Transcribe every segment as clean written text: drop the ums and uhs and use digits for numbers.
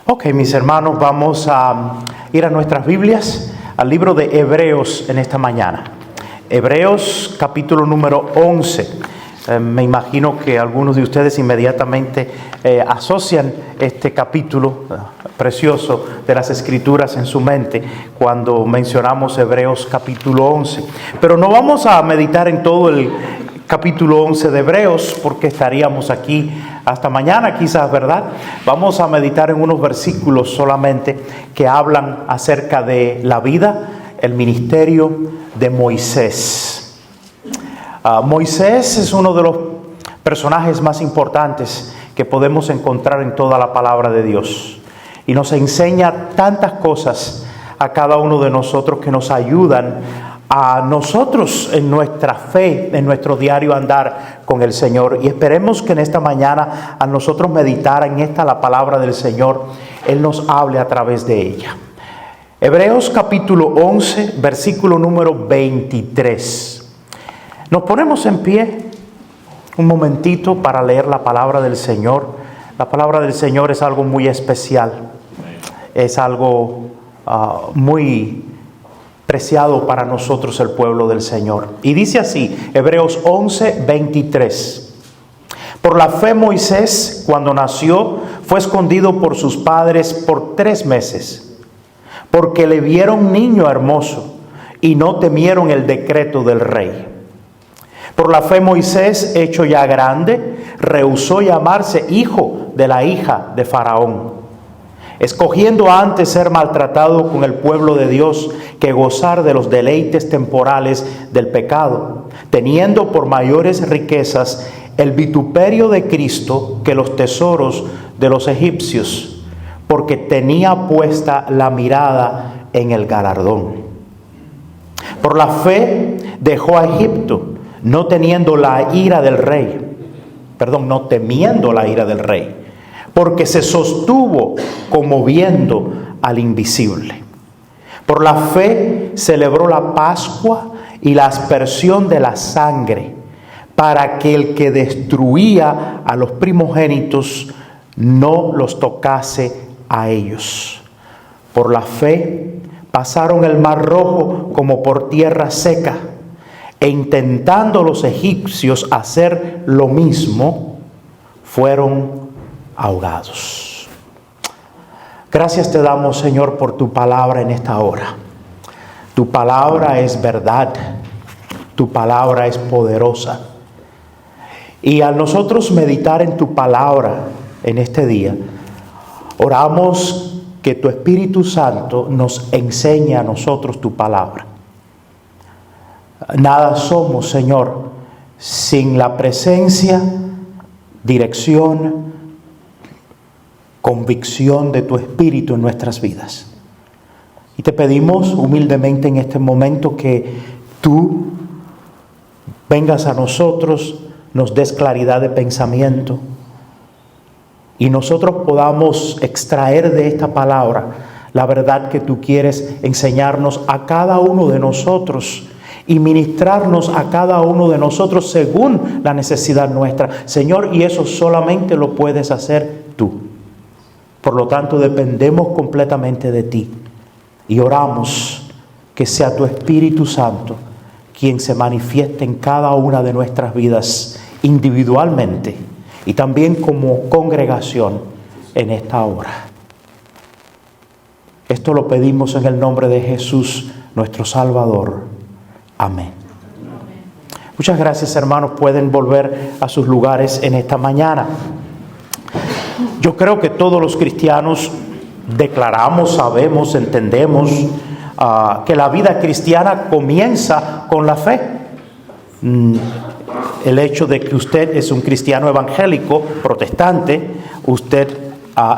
Ok, mis hermanos, vamos a ir a nuestras Biblias, al libro de Hebreos en esta mañana. Hebreos capítulo número 11. Me imagino que algunos de ustedes inmediatamente asocian este capítulo precioso de las Escrituras en su mente cuando mencionamos Hebreos capítulo 11. Pero no vamos a meditar en todo el capítulo 11 de Hebreos porque estaríamos aquí hasta mañana quizás, ¿verdad? Vamos a meditar en unos versículos solamente que hablan acerca de la vida, el ministerio de Moisés. Moisés es uno de los personajes más importantes que podemos encontrar en toda la palabra de Dios. Y nos enseña tantas cosas a cada uno de nosotros que nos ayudan a nosotros en nuestra fe, en nuestro diario andar con el Señor. Y esperemos que en esta mañana, a nosotros meditar en esta la palabra del Señor, Él nos hable a través de ella. Hebreos capítulo 11, versículo número 23. Nos ponemos en pie un momentito para leer la palabra del Señor. La palabra del Señor es algo muy especial. Es algo muy preciado para nosotros, el pueblo del Señor. Y dice así, Hebreos 11, 23. Por la fe Moisés, cuando nació, fue escondido por sus padres por 3 meses, porque le vieron niño hermoso y no temieron el decreto del rey. Por la fe Moisés, hecho ya grande, rehusó llamarse hijo de la hija de Faraón, escogiendo antes ser maltratado con el pueblo de Dios que gozar de los deleites temporales del pecado, teniendo por mayores riquezas el vituperio de Cristo que los tesoros de los egipcios, porque tenía puesta la mirada en el galardón. Por la fe dejó a Egipto, no temiendo la ira del rey, porque se sostuvo como viendo al invisible. Por la fe celebró la Pascua y la aspersión de la sangre, para que el que destruía a los primogénitos no los tocase a ellos. Por la fe pasaron el mar rojo como por tierra seca, e intentando los egipcios hacer lo mismo, fueron ahogados. Gracias te damos, Señor, por tu palabra en esta hora. Tu palabra es verdad, tu palabra es poderosa. Y al nosotros meditar en tu palabra en este día, oramos que tu Espíritu Santo nos enseñe a nosotros tu palabra. Nada somos, Señor, sin la presencia, dirección, convicción de tu Espíritu en nuestras vidas. Y te pedimos humildemente en este momento que tú vengas a nosotros, nos des claridad de pensamiento y nosotros podamos extraer de esta palabra la verdad que tú quieres enseñarnos a cada uno de nosotros y ministrarnos a cada uno de nosotros según la necesidad nuestra. Señor, y eso solamente lo puedes hacer tú. Por lo tanto, dependemos completamente de ti y oramos que sea tu Espíritu Santo quien se manifieste en cada una de nuestras vidas individualmente y también como congregación en esta hora. Esto lo pedimos en el nombre de Jesús, nuestro Salvador. Amén. Muchas gracias, hermanos. Pueden volver a sus lugares en esta mañana. Yo creo que todos los cristianos declaramos, sabemos, entendemos que la vida cristiana comienza con la fe. El hecho de que usted es un cristiano evangélico, protestante, usted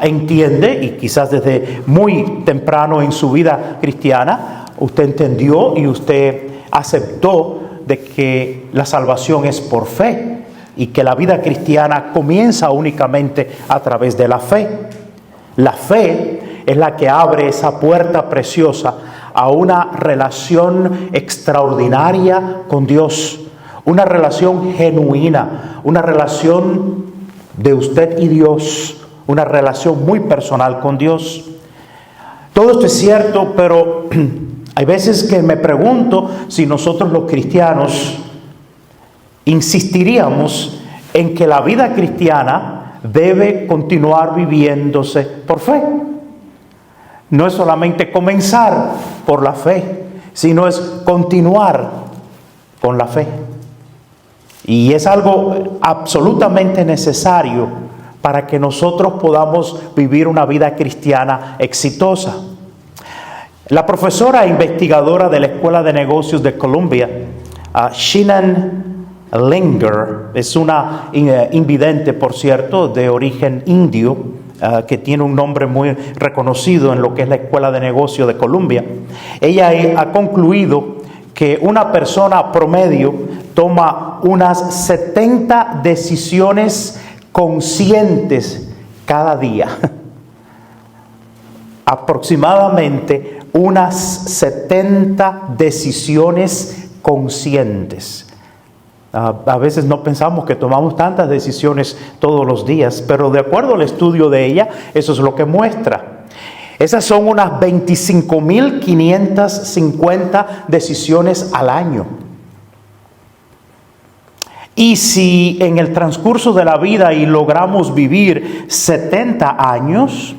entiende, y quizás desde muy temprano en su vida cristiana, usted entendió y usted aceptó de que la salvación es por fe y que la vida cristiana comienza únicamente a través de la fe. La fe es la que abre esa puerta preciosa a una relación extraordinaria con Dios, una relación genuina, una relación de usted y Dios, una relación muy personal con Dios. Todo esto es cierto, pero hay veces que me pregunto si nosotros los cristianos insistiríamos en que la vida cristiana debe continuar viviéndose por fe. No es solamente comenzar por la fe, sino es continuar con la fe. Y es algo absolutamente necesario para que nosotros podamos vivir una vida cristiana exitosa. La profesora e investigadora de la Escuela de Negocios de Columbia, Shannon Linger, es una invidente, por cierto, de origen indio, que tiene un nombre muy reconocido en lo que es la Escuela de Negocios de Columbia. Ella ha concluido que una persona promedio toma unas 70 decisiones conscientes cada día. Aproximadamente unas 70 decisiones conscientes. A veces no pensamos que tomamos tantas decisiones todos los días, pero de acuerdo al estudio de ella, eso es lo que muestra. Esas son unas 25.550 decisiones al año. Y si en el transcurso de la vida y logramos vivir 70 años,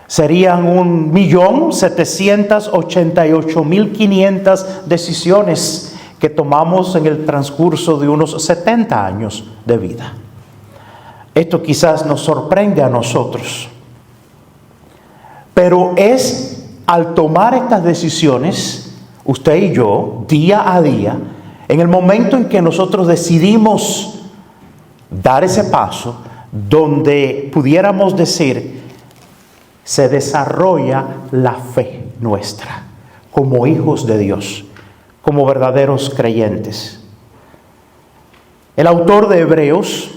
serían 1.788.500 decisiones que tomamos en el transcurso de unos 70 años de vida. Esto quizás nos sorprende a nosotros, pero es al tomar estas decisiones, usted y yo, día a día, en el momento en que nosotros decidimos dar ese paso, donde pudiéramos decir, se desarrolla la fe nuestra como hijos de Dios, como verdaderos creyentes. El autor de Hebreos,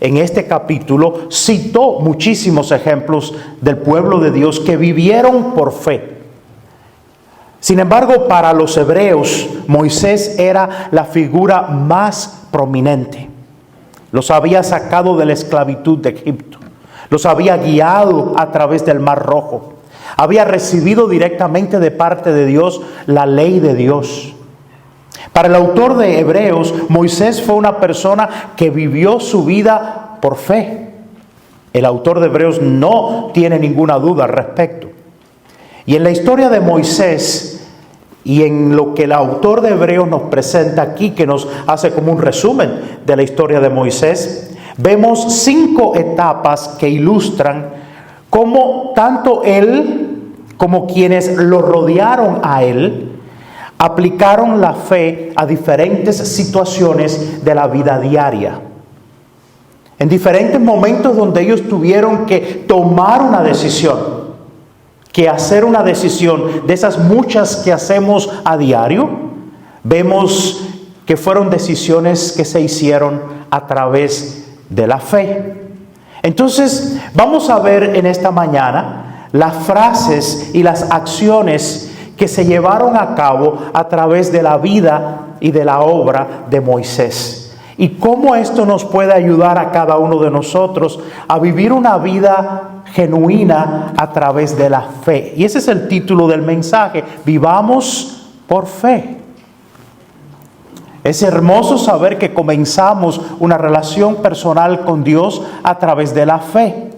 en este capítulo, citó muchísimos ejemplos del pueblo de Dios que vivieron por fe. Sin embargo, para los hebreos, Moisés era la figura más prominente. Los había sacado de la esclavitud de Egipto. Los había guiado a través del Mar Rojo. Había recibido directamente de parte de Dios la ley de Dios. Para el autor de Hebreos, Moisés fue una persona que vivió su vida por fe. El autor de Hebreos no tiene ninguna duda al respecto. Y en la historia de Moisés y en lo que el autor de Hebreos nos presenta aquí, que nos hace como un resumen de la historia de Moisés, vemos 5 etapas que ilustran cómo tanto él como quienes lo rodearon a él aplicaron la fe a diferentes situaciones de la vida diaria. En diferentes momentos donde ellos tuvieron que tomar una decisión, que hacer una decisión de esas muchas que hacemos a diario, vemos que fueron decisiones que se hicieron a través de la fe. Entonces, vamos a ver en esta mañana las frases y las acciones que se llevaron a cabo a través de la vida y de la obra de Moisés. Y cómo esto nos puede ayudar a cada uno de nosotros a vivir una vida genuina a través de la fe. Y ese es el título del mensaje: vivamos por fe. Es hermoso saber que comenzamos una relación personal con Dios a través de la fe.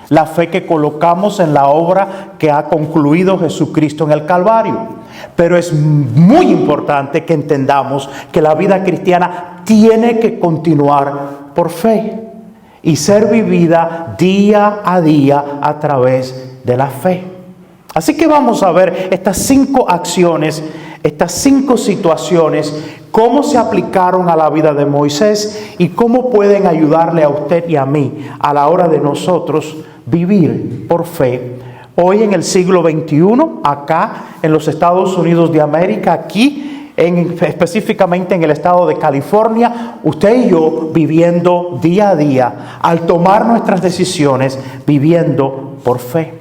La fe que colocamos en la obra que ha concluido Jesucristo en el Calvario. Pero es muy importante que entendamos que la vida cristiana tiene que continuar por fe y ser vivida día a día a través de la fe. Así que vamos a ver estas 5 acciones, estas 5 situaciones, cómo se aplicaron a la vida de Moisés y cómo pueden ayudarle a usted y a mí a la hora de nosotros vivir por fe. Hoy en el siglo XXI, acá en los Estados Unidos de América, aquí específicamente en el estado de California, usted y yo viviendo día a día, al tomar nuestras decisiones, viviendo por fe.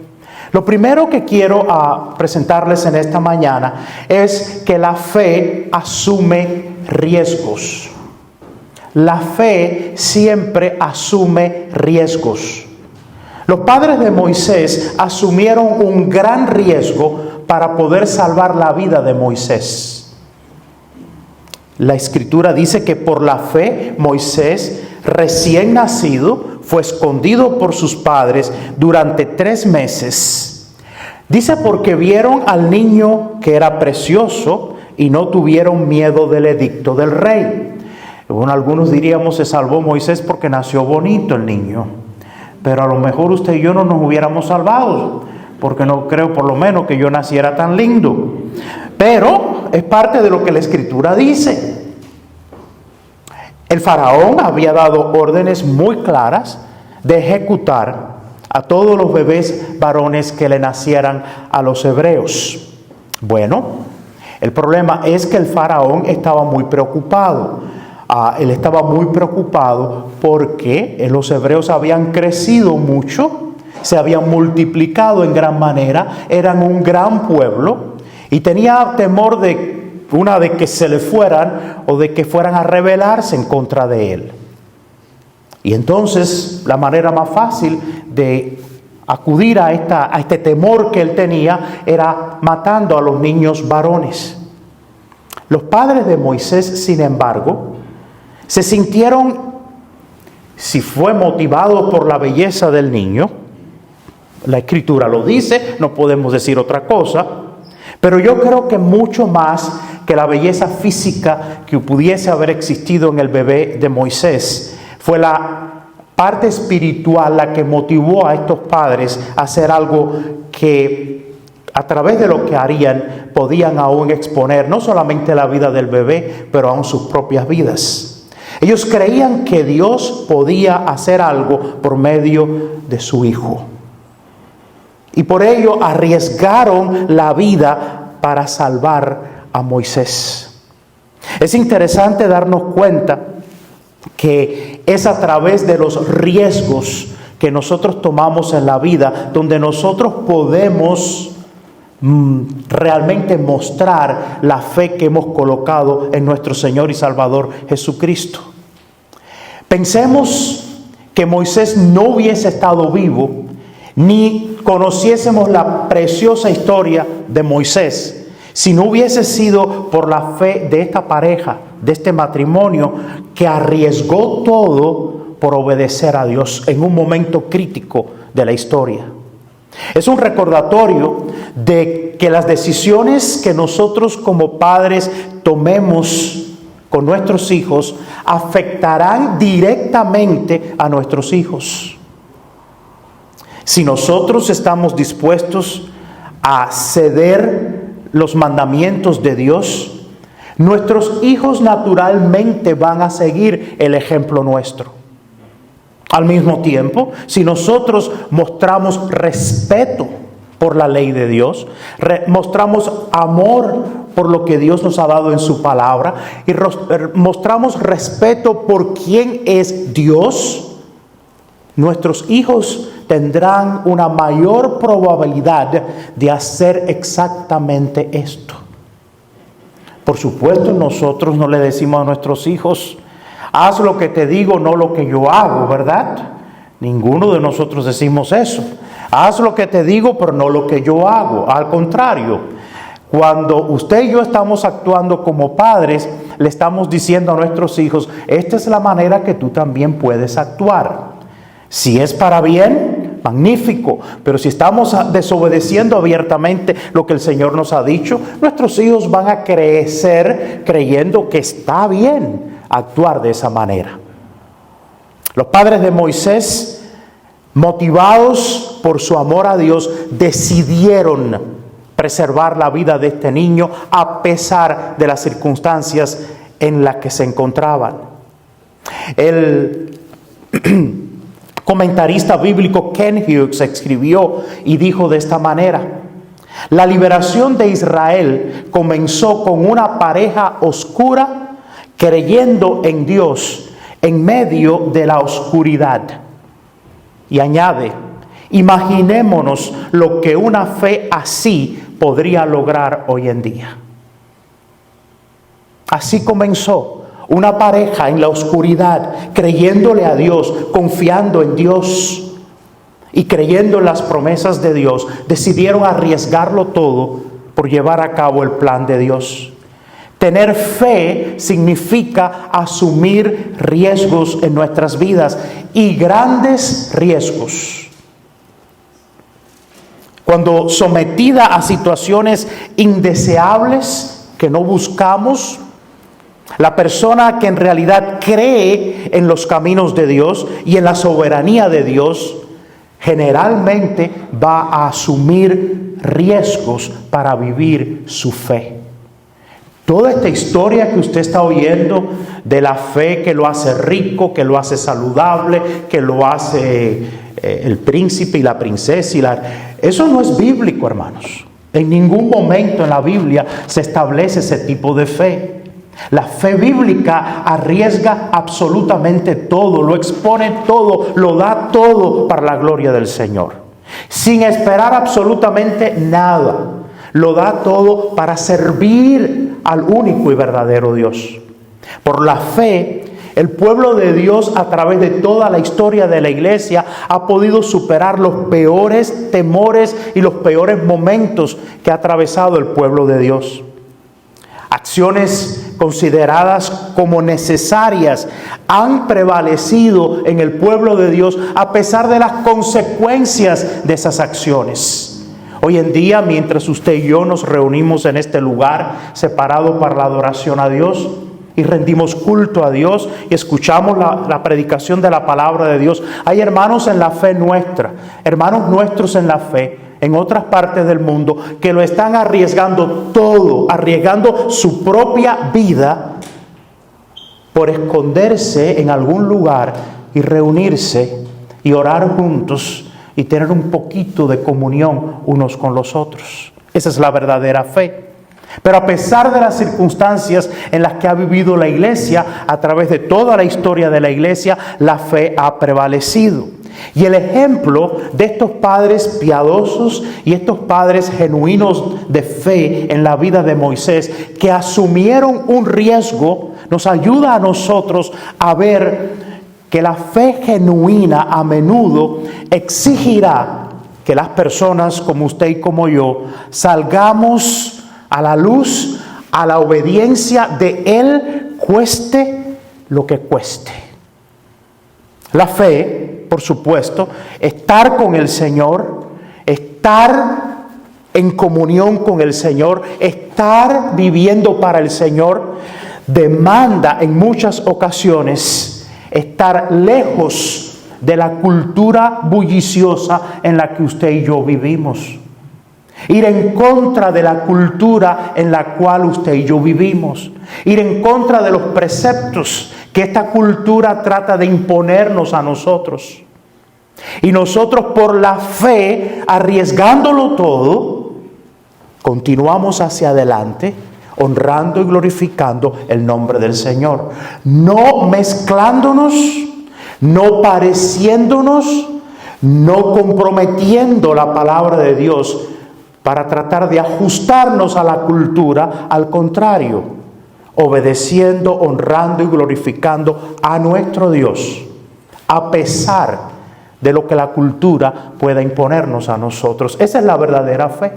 Lo primero que quiero presentarles en esta mañana es que la fe asume riesgos. La fe siempre asume riesgos. Los padres de Moisés asumieron un gran riesgo para poder salvar la vida de Moisés. La Escritura dice que por la fe Moisés, recién nacido, fue escondido por sus padres durante 3 meses. Dice porque vieron al niño que era precioso y no tuvieron miedo del edicto del rey. Bueno, algunos diríamos se salvó Moisés porque nació bonito el niño. Pero a lo mejor usted y yo no nos hubiéramos salvado, porque no creo por lo menos que yo naciera tan lindo. Pero es parte de lo que la Escritura dice. El faraón había dado órdenes muy claras de ejecutar a todos los bebés varones que le nacieran a los hebreos. Bueno, el problema es que el faraón estaba muy preocupado. Él estaba muy preocupado porque los hebreos habían crecido mucho, se habían multiplicado en gran manera, eran un gran pueblo y tenía temor de que se le fueran o de que fueran a rebelarse en contra de él. Y entonces la manera más fácil de acudir a este temor que él tenía era matando a los niños varones. Los padres de Moisés, sin embargo, se sintieron, si fue motivado por la belleza del niño, la Escritura lo dice, no podemos decir otra cosa, pero yo creo que mucho más que la belleza física que pudiese haber existido en el bebé de Moisés, fue la parte espiritual la que motivó a estos padres a hacer algo que a través de lo que harían podían aún exponer no solamente la vida del bebé, pero aún sus propias vidas. Ellos creían que Dios podía hacer algo por medio de su hijo. Y por ello arriesgaron la vida para salvar a Moisés. Es interesante darnos cuenta que es a través de los riesgos que nosotros tomamos en la vida donde nosotros podemos realmente mostrar la fe que hemos colocado en nuestro Señor y Salvador Jesucristo. Pensemos que Moisés no hubiese estado vivo ni conociésemos la preciosa historia de Moisés si no hubiese sido por la fe de esta pareja, de este matrimonio que arriesgó todo por obedecer a Dios en un momento crítico de la historia. Es un recordatorio de que las decisiones que nosotros como padres tomemos con nuestros hijos afectarán directamente a nuestros hijos. Si nosotros estamos dispuestos a ceder los mandamientos de Dios, nuestros hijos naturalmente van a seguir el ejemplo nuestro. Al mismo tiempo, si nosotros mostramos respeto por la ley de Dios, mostramos amor por lo que Dios nos ha dado en su palabra y mostramos respeto por quién es Dios, nuestros hijos tendrán una mayor probabilidad de hacer exactamente esto. Por supuesto, nosotros no le decimos a nuestros hijos: haz lo que te digo, no lo que yo hago, ¿verdad? Ninguno de nosotros decimos eso. Haz lo que te digo, pero no lo que yo hago. Al contrario, cuando usted y yo estamos actuando como padres, le estamos diciendo a nuestros hijos: esta es la manera que tú también puedes actuar. Si es para bien, magnífico. Pero si estamos desobedeciendo abiertamente lo que el Señor nos ha dicho, nuestros hijos van a crecer creyendo que está bien actuar de esa manera. Los padres de Moisés, motivados por su amor a Dios, decidieron preservar la vida de este niño a pesar de las circunstancias en las que se encontraban. El comentarista bíblico Ken Hughes escribió y dijo de esta manera: la liberación de Israel comenzó con una pareja oscura creyendo en Dios en medio de la oscuridad. Y añade: imaginémonos lo que una fe así podría lograr hoy en día. Así comenzó una pareja en la oscuridad, creyéndole a Dios, confiando en Dios. y creyendo en las promesas de Dios, decidieron arriesgarlo todo por llevar a cabo el plan de Dios. Tener fe significa asumir riesgos en nuestras vidas, y grandes riesgos. Cuando sometida a situaciones indeseables que no buscamos, la persona que en realidad cree en los caminos de Dios y en la soberanía de Dios, generalmente va a asumir riesgos para vivir su fe. Toda esta historia que usted está oyendo de la fe que lo hace rico, que lo hace saludable, que lo hace el príncipe y la princesa, eso no es bíblico, hermanos. En ningún momento en la Biblia se establece ese tipo de fe. La fe bíblica arriesga absolutamente todo, lo expone todo, lo da todo para la gloria del Señor, sin esperar absolutamente nada. Lo da todo para servir al único y verdadero Dios. Por la fe, el pueblo de Dios, a través de toda la historia de la iglesia, ha podido superar los peores temores y los peores momentos que ha atravesado el pueblo de Dios. Acciones consideradas como necesarias han prevalecido en el pueblo de Dios a pesar de las consecuencias de esas acciones. Hoy en día, mientras usted y yo nos reunimos en este lugar separado para la adoración a Dios y rendimos culto a Dios y escuchamos la predicación de la palabra de Dios, hay hermanos en la fe nuestra, hermanos nuestros en la fe, en otras partes del mundo, que lo están arriesgando todo, arriesgando su propia vida por esconderse en algún lugar y reunirse y orar juntos y tener un poquito de comunión unos con los otros. Esa es la verdadera fe. Pero a pesar de las circunstancias en las que ha vivido la iglesia, a través de toda la historia de la iglesia, la fe ha prevalecido. Y el ejemplo de estos padres piadosos y estos padres genuinos de fe en la vida de Moisés, que asumieron un riesgo, nos ayuda a nosotros a ver que la fe genuina a menudo exigirá que las personas como usted y como yo salgamos a la luz, a la obediencia de Él, cueste lo que cueste. La fe, por supuesto, estar con el Señor, estar en comunión con el Señor, estar viviendo para el Señor, demanda en muchas ocasiones estar lejos de la cultura bulliciosa en la que usted y yo vivimos. Ir en contra de la cultura en la cual usted y yo vivimos. Ir en contra de los preceptos que esta cultura trata de imponernos a nosotros. Y nosotros, por la fe, arriesgándolo todo, continuamos hacia adelante, honrando y glorificando el nombre del Señor. No mezclándonos, no pareciéndonos, no comprometiendo la palabra de Dios para tratar de ajustarnos a la cultura. Al contrario, obedeciendo, honrando y glorificando a nuestro Dios, a pesar de lo que la cultura pueda imponernos a nosotros. Esa es la verdadera fe.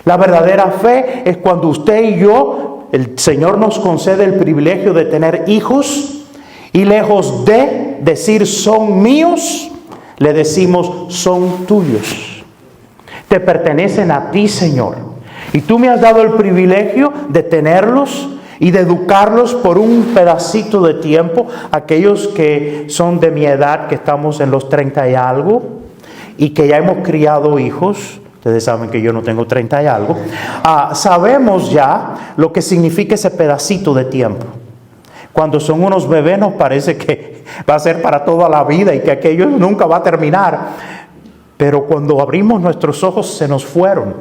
La verdadera fe es cuando usted y yo, el Señor nos concede el privilegio de tener hijos, y lejos de decir son míos, le decimos son tuyos. Te pertenecen a ti, Señor. Y tú me has dado el privilegio de tenerlos y de educarlos por un pedacito de tiempo. Aquellos que son de mi edad, que estamos en los 30 y algo, y que ya hemos criado hijos. Ustedes saben que yo no tengo 30 y algo. Sabemos ya lo que significa ese pedacito de tiempo. Cuando son unos bebés nos parece que va a ser para toda la vida y que aquello nunca va a terminar. Pero cuando abrimos nuestros ojos se nos fueron.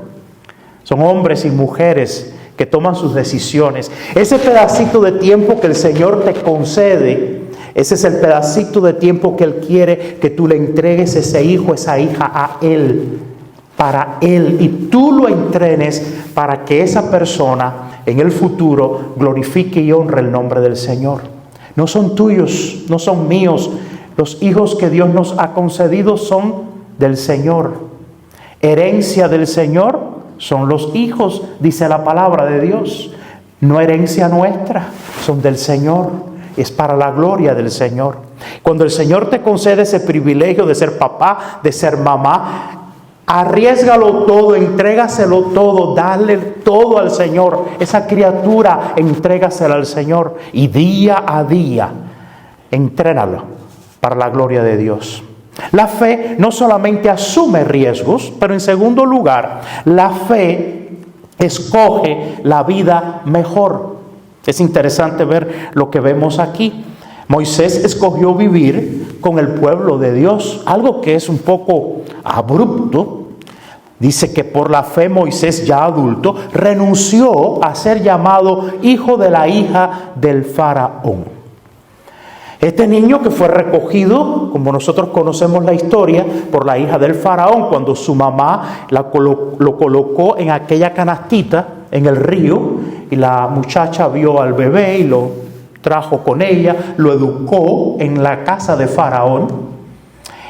Son hombres y mujeres que toman sus decisiones. Ese pedacito de tiempo que el Señor te concede, ese es el pedacito de tiempo que Él quiere que tú le entregues ese hijo, esa hija a Él, para Él, y tú lo entrenes para que esa persona en el futuro glorifique y honre el nombre del Señor. No son tuyos, no son míos. Los hijos que Dios nos ha concedido son del Señor. Herencia del Señor son los hijos, dice la palabra de Dios. No herencia nuestra, son del Señor. Es para la gloria del Señor. Cuando el Señor te concede ese privilegio de ser papá, de ser mamá, arriésgalo todo, entrégaselo todo, dale todo al Señor. Esa criatura, entrégasela al Señor y día a día, entrénalo para la gloria de Dios. La fe no solamente asume riesgos, pero en segundo lugar, la fe escoge la vida mejor. Es interesante ver lo que vemos aquí. Moisés escogió vivir con el pueblo de Dios, algo que es un poco abrupto. Dice que por la fe Moisés, ya adulto, renunció a ser llamado hijo de la hija del faraón. Este niño que fue recogido, como nosotros conocemos la historia, por la hija del faraón, cuando su mamá lo colocó en aquella canastita en el río, y la muchacha vio al bebé y lo trajo con ella, lo educó en la casa de faraón.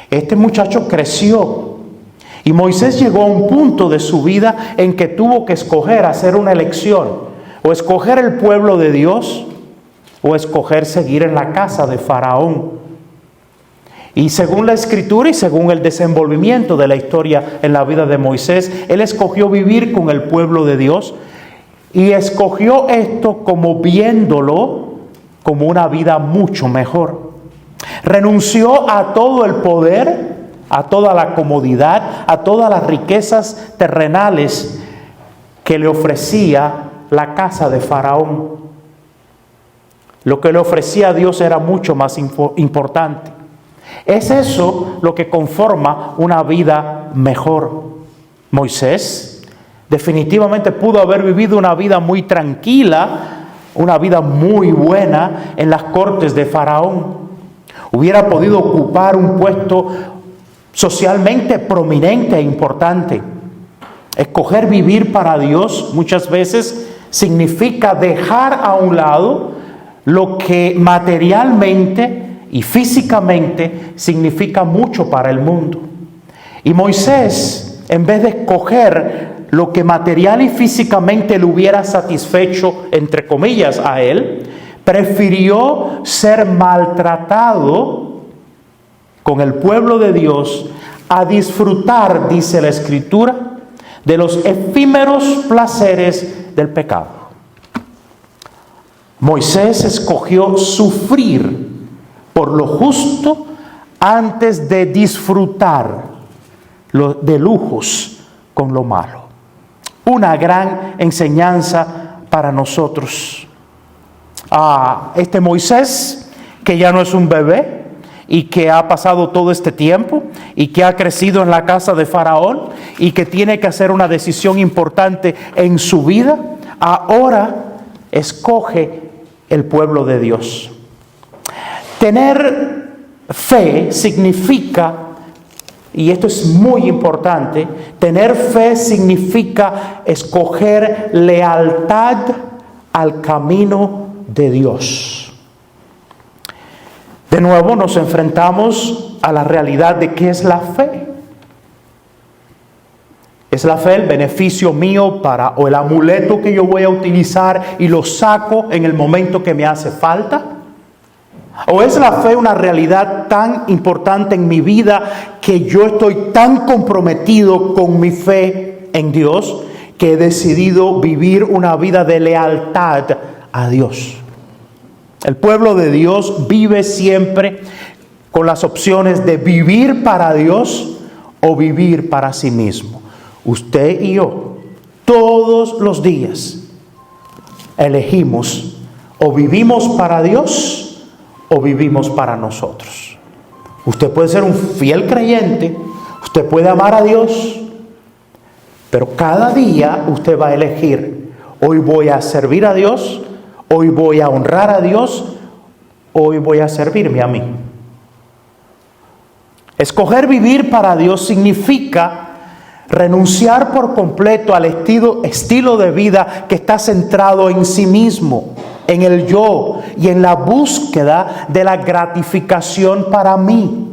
Este muchacho creció y Moisés llegó a un punto de su vida en que tuvo que escoger, hacer una elección, o escoger el pueblo de Dios o escoger seguir en la casa de faraón. Y según la escritura y según el desenvolvimiento de la historia en la vida de Moisés, él escogió vivir con el pueblo de Dios y escogió esto como viéndolo como una vida mucho mejor. Renunció a todo el poder, a toda la comodidad, a todas las riquezas terrenales que le ofrecía la casa de faraón. Lo que le ofrecía a Dios era mucho más importante. Es eso lo que conforma una vida mejor. Moisés definitivamente pudo haber vivido una vida muy tranquila, una vida muy buena en las cortes de faraón. Hubiera podido ocupar un puesto socialmente prominente e importante. Escoger vivir para Dios muchas veces significa dejar a un lado lo que materialmente y físicamente significa mucho para el mundo. Y Moisés, en vez de escoger lo que material y físicamente le hubiera satisfecho, entre comillas, a él, prefirió ser maltratado con el pueblo de Dios a disfrutar, dice la Escritura, de los efímeros placeres del pecado. Moisés escogió sufrir por lo justo antes de disfrutar de lujos con lo malo. Una gran enseñanza para nosotros. Este Moisés, que ya no es un bebé y que ha pasado todo este tiempo y que ha crecido en la casa de Faraón y que tiene que hacer una decisión importante en su vida, ahora escoge el pueblo de Dios. Tener fe significa, y esto es muy importante, tener fe significa escoger lealtad al camino de Dios. De nuevo nos enfrentamos a la realidad de qué es la fe. ¿Es la fe el beneficio mío o el amuleto que yo voy a utilizar y lo saco en el momento que me hace falta? ¿O es la fe una realidad tan importante en mi vida que yo estoy tan comprometido con mi fe en Dios que he decidido vivir una vida de lealtad a Dios? El pueblo de Dios vive siempre con las opciones de vivir para Dios o vivir para sí mismo. Usted y yo, todos los días, elegimos o vivimos para Dios o vivimos para nosotros. Usted puede ser un fiel creyente, usted puede amar a Dios, pero cada día usted va a elegir: hoy voy a servir a Dios, hoy voy a honrar a Dios, hoy voy a servirme a mí. Escoger vivir para Dios significa renunciar por completo al estilo de vida que está centrado en sí mismo, en el yo y en la búsqueda de la gratificación para mí.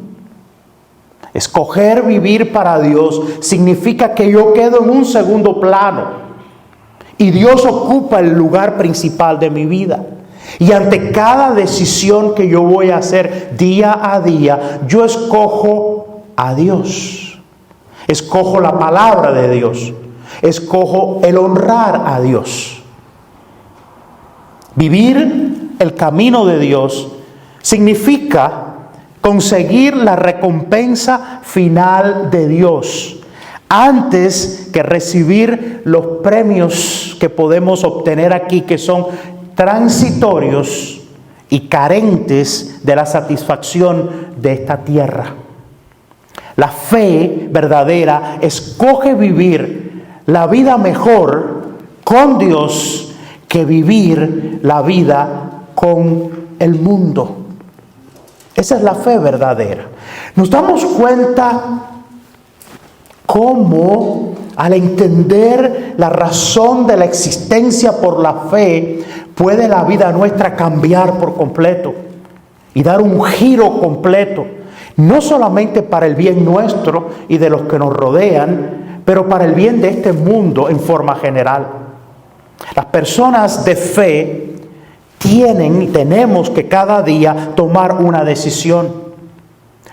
Escoger vivir para Dios significa que yo quedo en un segundo plano y Dios ocupa el lugar principal de mi vida. Y ante cada decisión que yo voy a hacer día a día, yo escojo a Dios. Escojo la palabra de Dios. Escojo el honrar a Dios. Vivir el camino de Dios significa conseguir la recompensa final de Dios antes que recibir los premios que podemos obtener aquí, que son transitorios y carentes de la satisfacción de esta tierra. La fe verdadera escoge vivir la vida mejor con Dios que vivir la vida con el mundo. Esa es la fe verdadera. Nos damos cuenta cómo, al entender la razón de la existencia por la fe, puede la vida nuestra cambiar por completo y dar un giro completo, no solamente para el bien nuestro y de los que nos rodean, pero para el bien de este mundo en forma general. Las personas de fe tenemos que cada día tomar una decisión.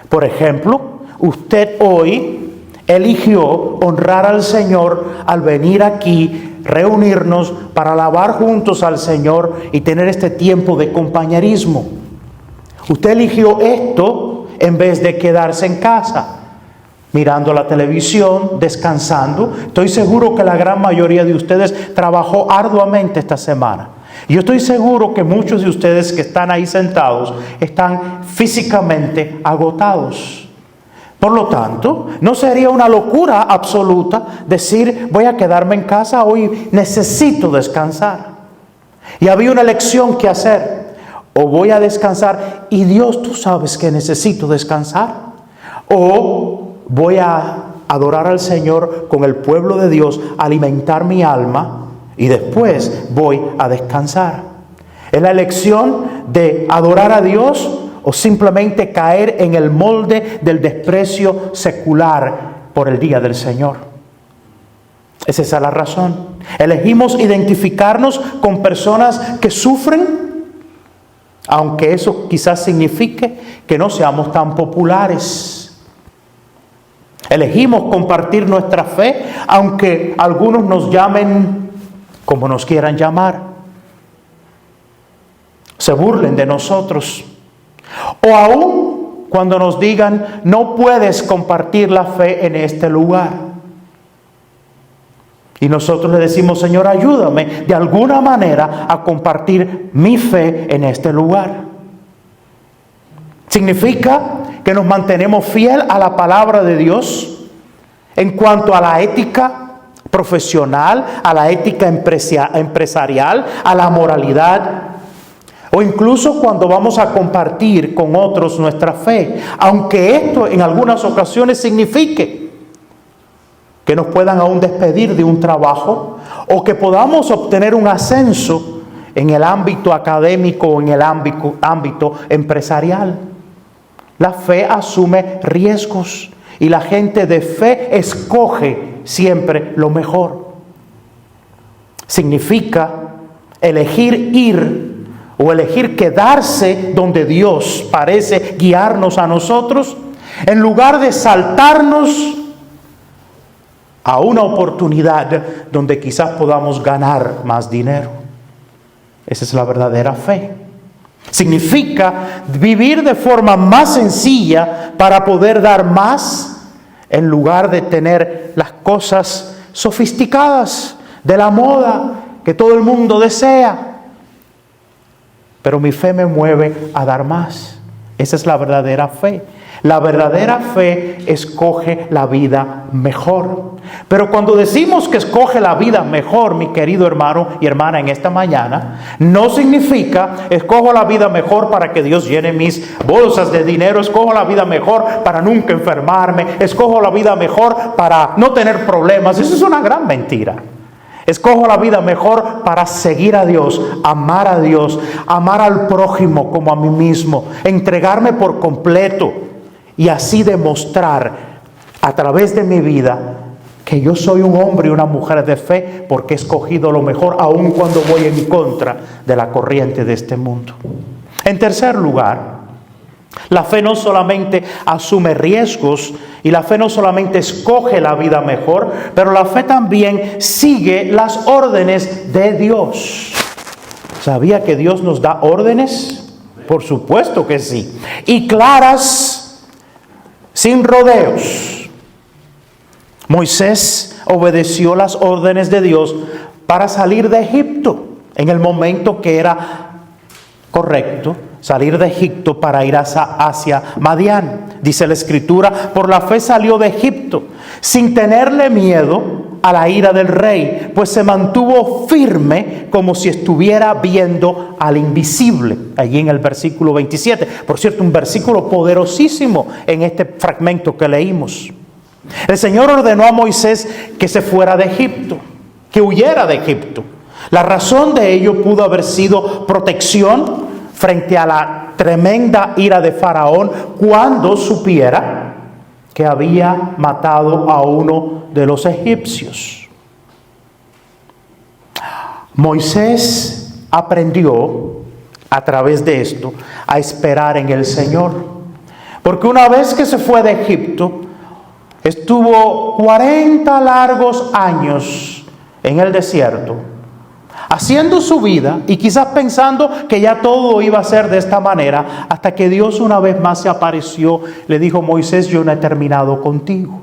Por ejemplo, usted hoy eligió honrar al Señor al venir aquí, reunirnos para alabar juntos al Señor y tener este tiempo de compañerismo. Usted eligió esto en vez de quedarse en casa, mirando la televisión, descansando. Estoy seguro que la gran mayoría de ustedes trabajó arduamente esta semana. Yo estoy seguro que muchos de ustedes que están ahí sentados están físicamente agotados. Por lo tanto, no sería una locura absoluta decir, voy a quedarme en casa, hoy necesito descansar. Y había una elección que hacer. O voy a descansar y Dios, tú sabes que necesito descansar. O voy a adorar al Señor con el pueblo de Dios, alimentar mi alma y después voy a descansar. Es la elección de adorar a Dios o simplemente caer en el molde del desprecio secular por el día del Señor. Esa es la razón. Elegimos identificarnos con personas que sufren, aunque eso quizás signifique que no seamos tan populares. Elegimos compartir nuestra fe, aunque algunos nos llamen como nos quieran llamar, se burlen de nosotros, o aún cuando nos digan, no puedes compartir la fe en este lugar. Y nosotros le decimos, Señor, ayúdame de alguna manera a compartir mi fe en este lugar. Significa que nos mantenemos fiel a la palabra de Dios en cuanto a la ética profesional, a la ética empresarial, a la moralidad, o incluso cuando vamos a compartir con otros nuestra fe, aunque esto en algunas ocasiones signifique que nos puedan aún despedir de un trabajo o que podamos obtener un ascenso en el ámbito académico o en el ámbito empresarial. La fe asume riesgos y la gente de fe escoge siempre lo mejor. Significa elegir ir o elegir quedarse donde Dios parece guiarnos a nosotros, en lugar de saltarnos a una oportunidad donde quizás podamos ganar más dinero. Esa es la verdadera fe. Significa vivir de forma más sencilla para poder dar más, en lugar de tener las cosas sofisticadas de la moda que todo el mundo desea. Pero mi fe me mueve a dar más. Esa es la verdadera fe. La verdadera fe escoge la vida mejor. Pero cuando decimos que escoge la vida mejor, mi querido hermano y hermana, en esta mañana, no significa escojo la vida mejor para que Dios llene mis bolsas de dinero, escojo la vida mejor para nunca enfermarme, escojo la vida mejor para no tener problemas. Eso es una gran mentira. Escojo la vida mejor para seguir a Dios, amar al prójimo como a mí mismo, entregarme por completo y así demostrar a través de mi vida que yo soy un hombre y una mujer de fe porque he escogido lo mejor aun cuando voy en contra de la corriente de este mundo. En tercer lugar, la fe no solamente asume riesgos y la fe no solamente escoge la vida mejor, pero la fe también sigue las órdenes de Dios. ¿Sabía que Dios nos da órdenes? Por supuesto que sí. Y claras, sin rodeos. Moisés obedeció las órdenes de Dios para salir de Egipto en el momento que era correcto. Salir de Egipto para ir hacia Madián. Dice la Escritura, por la fe salió de Egipto, sin tenerle miedo a la ira del rey, pues se mantuvo firme como si estuviera viendo al invisible. Allí en el versículo 27. Por cierto, un versículo poderosísimo en este fragmento que leímos. El Señor ordenó a Moisés que se fuera de Egipto, que huyera de Egipto. La razón de ello pudo haber sido protección frente a la tremenda ira de Faraón cuando supiera que había matado a uno de los egipcios. Moisés aprendió a través de esto a esperar en el Señor, porque una vez que se fue de Egipto, estuvo 40 largos años en el desierto, haciendo su vida y quizás pensando que ya todo iba a ser de esta manera, hasta que Dios una vez más se apareció, le dijo: Moisés, yo no he terminado contigo.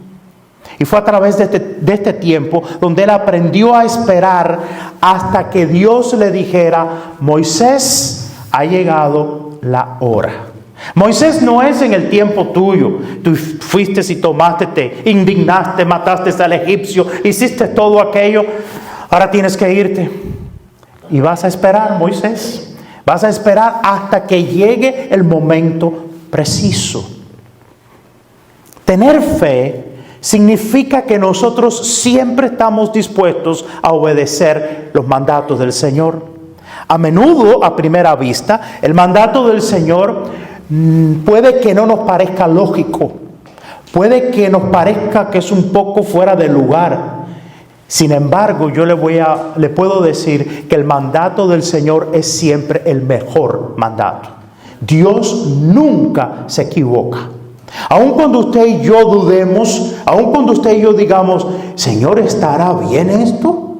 Y fue a través de este tiempo donde él aprendió a esperar hasta que Dios le dijera: Moisés, ha llegado la hora. Moisés no es en el tiempo tuyo. Tú fuiste y tomaste, te indignaste, mataste al egipcio, hiciste todo aquello. Ahora tienes que irte. Y vas a esperar, Moisés. Vas a esperar hasta que llegue el momento preciso. Tener fe significa que nosotros siempre estamos dispuestos a obedecer los mandatos del Señor. A menudo, a primera vista, el mandato del Señor puede que no nos parezca lógico. Puede que nos parezca que es un poco fuera de lugar. Sin embargo, yo le puedo decir que el mandato del Señor es siempre el mejor mandato. Dios nunca se equivoca. Aun cuando usted y yo dudemos, aun cuando usted y yo digamos: Señor, ¿estará bien esto?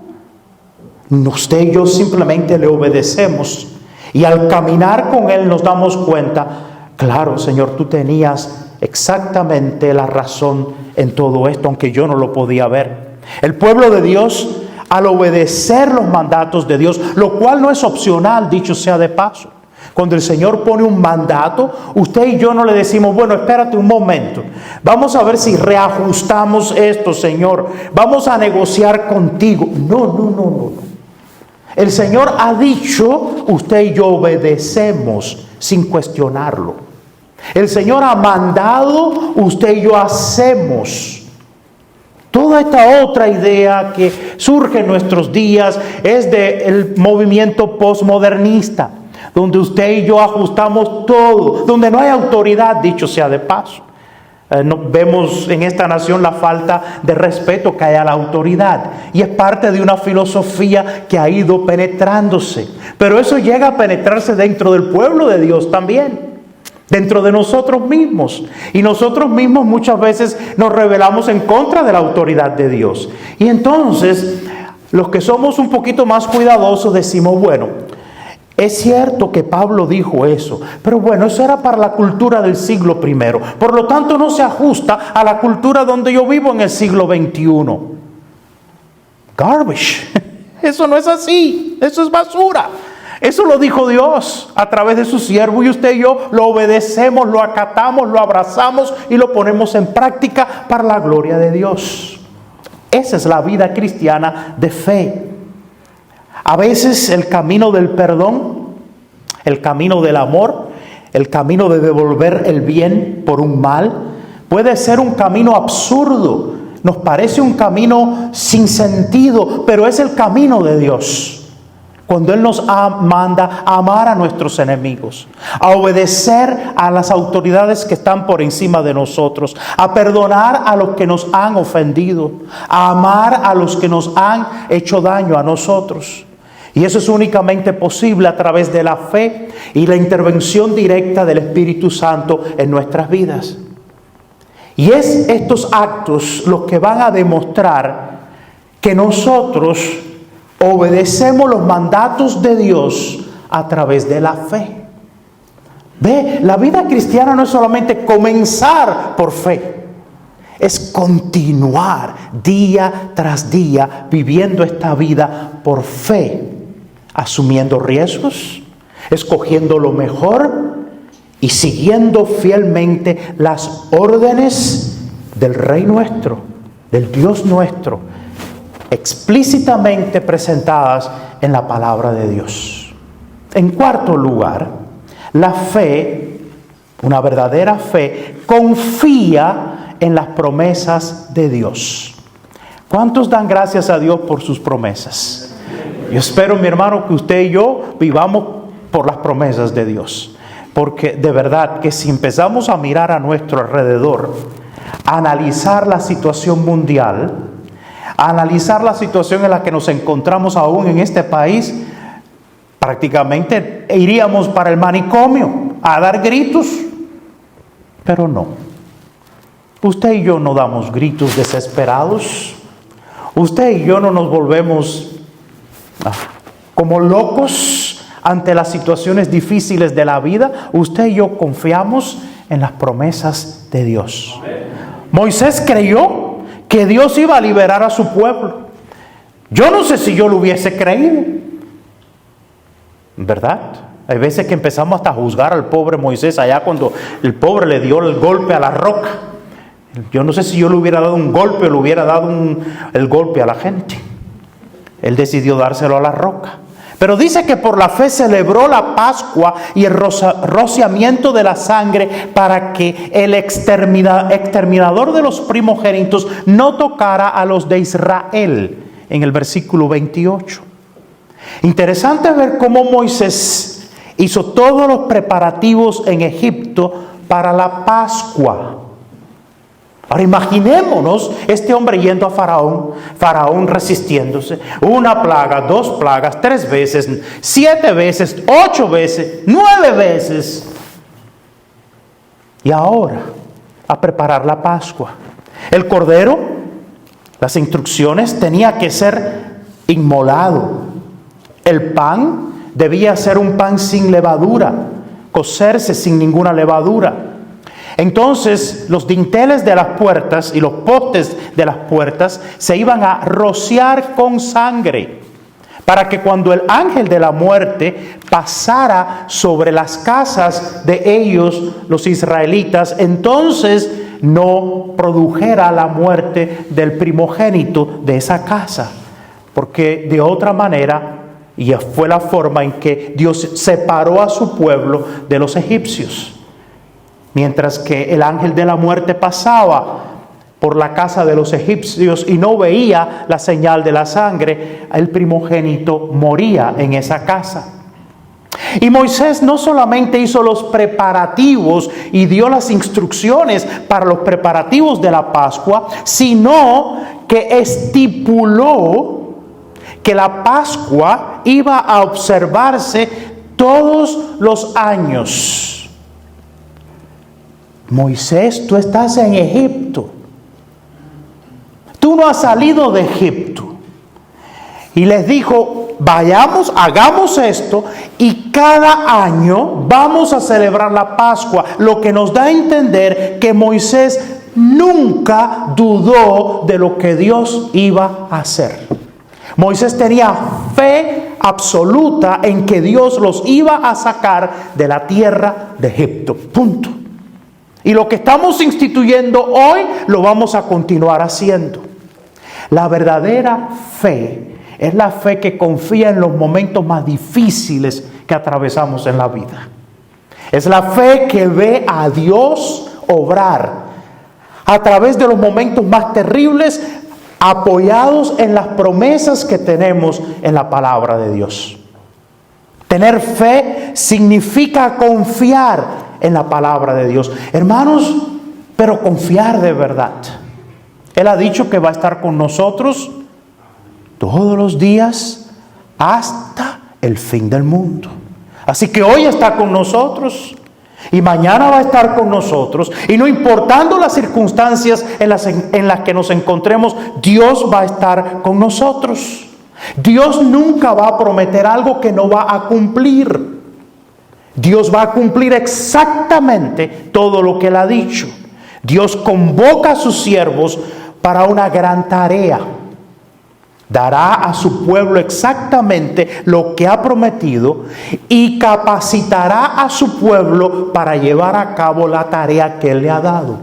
Usted y yo simplemente le obedecemos. Y al caminar con Él nos damos cuenta: claro, Señor, tú tenías exactamente la razón en todo esto, aunque yo no lo podía ver. El pueblo de Dios, al obedecer los mandatos de Dios, lo cual no es opcional, dicho sea de paso. Cuando el Señor pone un mandato, usted y yo no le decimos: bueno, espérate un momento, vamos a ver si reajustamos esto, Señor, vamos a negociar contigo. No. El Señor ha dicho, usted y yo obedecemos sin cuestionarlo. El Señor ha mandado, usted y yo hacemos. Toda esta otra idea que surge en nuestros días es del movimiento posmodernista, donde usted y yo ajustamos todo, donde no hay autoridad, dicho sea de paso. Vemos en esta nación la falta de respeto que hay a la autoridad, y es parte de una filosofía que ha ido penetrándose. Pero eso llega a penetrarse dentro del pueblo de Dios también, dentro de nosotros mismos. Y nosotros mismos muchas veces nos rebelamos en contra de la autoridad de Dios. Y entonces, los que somos un poquito más cuidadosos decimos: bueno, es cierto que Pablo dijo eso, pero bueno, eso era para la cultura del siglo I. Por lo tanto, no se ajusta a la cultura donde yo vivo en el siglo XXI. Garbage. Eso no es así. Eso es basura. Eso lo dijo Dios a través de su siervo, y usted y yo lo obedecemos, lo acatamos, lo abrazamos y lo ponemos en práctica para la gloria de Dios. Esa es la vida cristiana de fe. A veces el camino del perdón, el camino del amor, el camino de devolver el bien por un mal, puede ser un camino absurdo. Nos parece un camino sin sentido, pero es el camino de Dios. Cuando Él nos manda a amar a nuestros enemigos, a obedecer a las autoridades que están por encima de nosotros, a perdonar a los que nos han ofendido, a amar a los que nos han hecho daño a nosotros. Y eso es únicamente posible a través de la fe y la intervención directa del Espíritu Santo en nuestras vidas. Y es estos actos los que van a demostrar que nosotros obedecemos los mandatos de Dios a través de la fe. Ve, la vida cristiana no es solamente comenzar por fe, es continuar día tras día viviendo esta vida por fe, asumiendo riesgos, escogiendo lo mejor y siguiendo fielmente las órdenes del Rey nuestro, del Dios nuestro, explícitamente presentadas en la palabra de Dios. En cuarto lugar, la fe, una verdadera fe, confía en las promesas de Dios. ¿Cuántos dan gracias a Dios por sus promesas? Yo espero, mi hermano, que usted y yo vivamos por las promesas de Dios. Porque de verdad que si empezamos a mirar a nuestro alrededor, a analizar la situación mundial, a analizar la situación en la que nos encontramos aún en este país, prácticamente iríamos para el manicomio a dar gritos. Pero no. Usted y yo no damos gritos desesperados. Usted y yo no nos volvemos como locos ante las situaciones difíciles de la vida. Usted y yo confiamos en las promesas de Dios. Moisés creyó que Dios iba a liberar a su pueblo. Yo no sé si yo lo hubiese creído, ¿verdad? Hay veces que empezamos hasta a juzgar al pobre Moisés allá cuando el pobre le dio el golpe a la roca. Yo no sé si yo le hubiera dado un golpe o le hubiera dado el golpe a la gente. Él decidió dárselo a la roca. Pero dice que por la fe celebró la Pascua y el rociamiento de la sangre para que el exterminador de los primogénitos no tocara a los de Israel, en el versículo 28. Interesante ver cómo Moisés hizo todos los preparativos en Egipto para la Pascua. Ahora imaginémonos este hombre yendo a Faraón resistiéndose, 1 plaga, 2 plagas, 3 veces, 7 veces, 8 veces, 9 veces. Y ahora a preparar la Pascua. El cordero, las instrucciones, tenía que ser inmolado. El pan debía ser un pan sin levadura, cocerse sin ninguna levadura. Entonces los dinteles de las puertas y los postes de las puertas se iban a rociar con sangre, para que cuando el ángel de la muerte pasara sobre las casas de ellos, los israelitas, entonces no produjera la muerte del primogénito de esa casa. Porque de otra manera, y fue la forma en que Dios separó a su pueblo de los egipcios. Mientras que el ángel de la muerte pasaba por la casa de los egipcios y no veía la señal de la sangre, el primogénito moría en esa casa. Y Moisés no solamente hizo los preparativos y dio las instrucciones para los preparativos de la Pascua, sino que estipuló que la Pascua iba a observarse todos los años. Moisés, tú estás en Egipto. Tú no has salido de Egipto. Y les dijo, vayamos, hagamos esto y cada año vamos a celebrar la Pascua. Lo que nos da a entender que Moisés nunca dudó de lo que Dios iba a hacer. Moisés tenía fe absoluta en que Dios los iba a sacar de la tierra de Egipto. Punto. Y lo que estamos instituyendo hoy lo vamos a continuar haciendo. La verdadera fe es la fe que confía en los momentos más difíciles que atravesamos en la vida. Es la fe que ve a Dios obrar a través de los momentos más terribles, apoyados en las promesas que tenemos en la palabra de Dios. Tener fe significa confiar en la palabra de Dios. Hermanos, pero confiar de verdad. Él ha dicho que va a estar con nosotros todos los días hasta el fin del mundo. Así que hoy está con nosotros y mañana va a estar con nosotros. Y no importando las circunstancias en las que nos encontremos, Dios va a estar con nosotros. Dios nunca va a prometer algo que no va a cumplir. Dios va a cumplir exactamente todo lo que Él ha dicho. Dios convoca a sus siervos para una gran tarea. Dará a su pueblo exactamente lo que ha prometido y capacitará a su pueblo para llevar a cabo la tarea que Él le ha dado.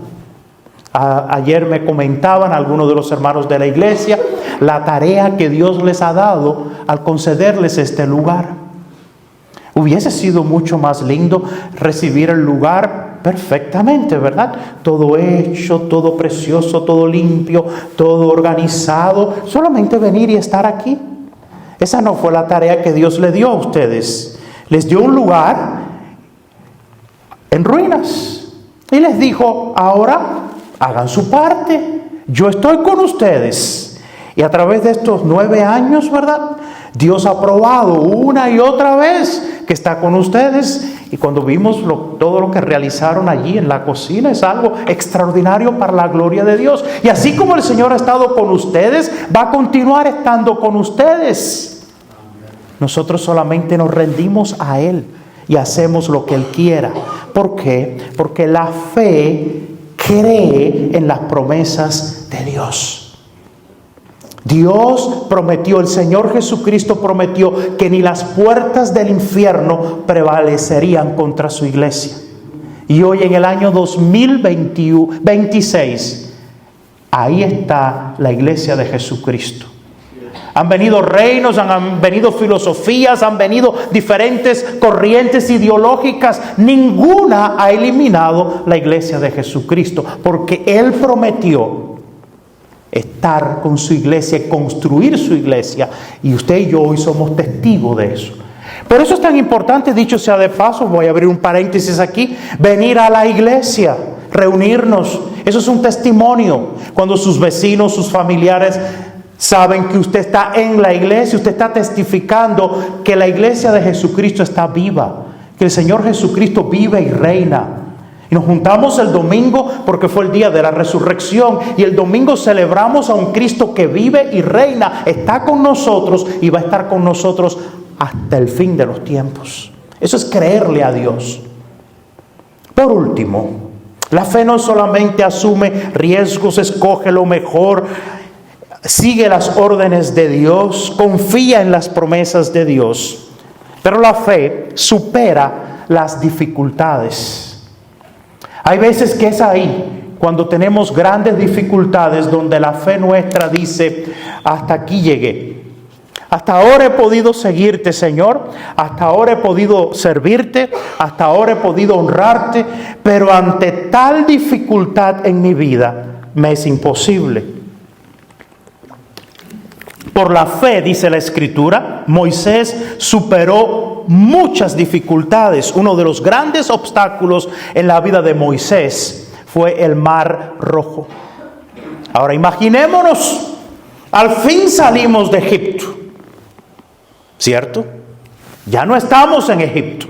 Ayer me comentaban algunos de los hermanos de la iglesia la tarea que Dios les ha dado al concederles este lugar. Hubiese sido mucho más lindo recibir el lugar perfectamente, ¿verdad? Todo hecho, todo precioso, todo limpio, todo organizado. Solamente venir y estar aquí. Esa no fue la tarea que Dios le dio a ustedes. Les dio un lugar en ruinas. Y les dijo, ahora hagan su parte. Yo estoy con ustedes. Y a través de estos 9 años, ¿verdad? Dios ha probado una y otra vez que está con ustedes. Y cuando vimos todo lo que realizaron allí en la cocina, es algo extraordinario para la gloria de Dios. Y así como el Señor ha estado con ustedes, va a continuar estando con ustedes. Nosotros solamente nos rendimos a Él y hacemos lo que Él quiera. ¿Por qué? Porque la fe cree en las promesas de Dios. Dios prometió, el Señor Jesucristo prometió que ni las puertas del infierno prevalecerían contra su iglesia. Y hoy en el año 2026, ahí está la iglesia de Jesucristo. Han venido reinos, han venido filosofías, han venido diferentes corrientes ideológicas. Ninguna ha eliminado la iglesia de Jesucristo, porque Él prometió estar con su iglesia y construir su iglesia. Y usted y yo hoy somos testigos de eso. Por eso es tan importante, dicho sea de paso, voy a abrir un paréntesis aquí, venir a la iglesia, reunirnos. Eso es un testimonio. Cuando sus vecinos, sus familiares saben que usted está en la iglesia, usted está testificando que la iglesia de Jesucristo está viva, que el Señor Jesucristo vive y reina. Y nos juntamos el domingo porque fue el día de la resurrección. Y el domingo celebramos a un Cristo que vive y reina. Está con nosotros y va a estar con nosotros hasta el fin de los tiempos. Eso es creerle a Dios. Por último, la fe no solamente asume riesgos, escoge lo mejor, sigue las órdenes de Dios, confía en las promesas de Dios. Pero la fe supera las dificultades. Hay veces que es ahí, cuando tenemos grandes dificultades, donde la fe nuestra dice, hasta aquí llegué. Hasta ahora he podido seguirte, Señor. Hasta ahora he podido servirte. Hasta ahora he podido honrarte. Pero ante tal dificultad en mi vida, me es imposible. Por la fe, dice la Escritura, Moisés superó muchas dificultades. Uno de los grandes obstáculos en la vida de Moisés fue el Mar Rojo. Ahora imaginémonos, al fin salimos de Egipto, ¿cierto? Ya no estamos en Egipto.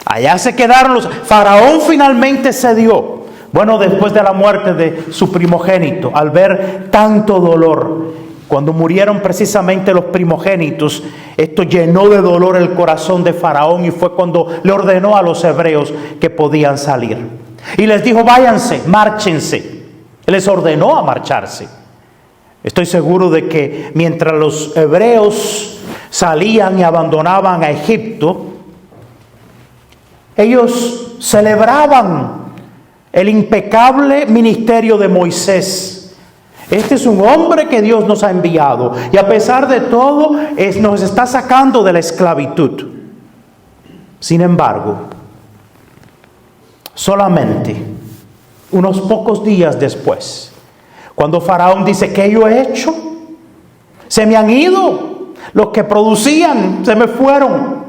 Allá se quedaron los... Faraón finalmente cedió. Bueno, después de la muerte de su primogénito, al ver tanto dolor. Cuando murieron precisamente los primogénitos, esto llenó de dolor el corazón de Faraón y fue cuando le ordenó a los hebreos que podían salir. Y les dijo, váyanse, márchense. Él les ordenó a marcharse. Estoy seguro de que mientras los hebreos salían y abandonaban a Egipto, ellos celebraban el impecable ministerio de Moisés. Este es un hombre que Dios nos ha enviado y a pesar de todo nos está sacando de la esclavitud. Sin embargo, solamente unos pocos días después, cuando Faraón dice, ¿qué yo he hecho? Se me han ido, Los que producían se me fueron.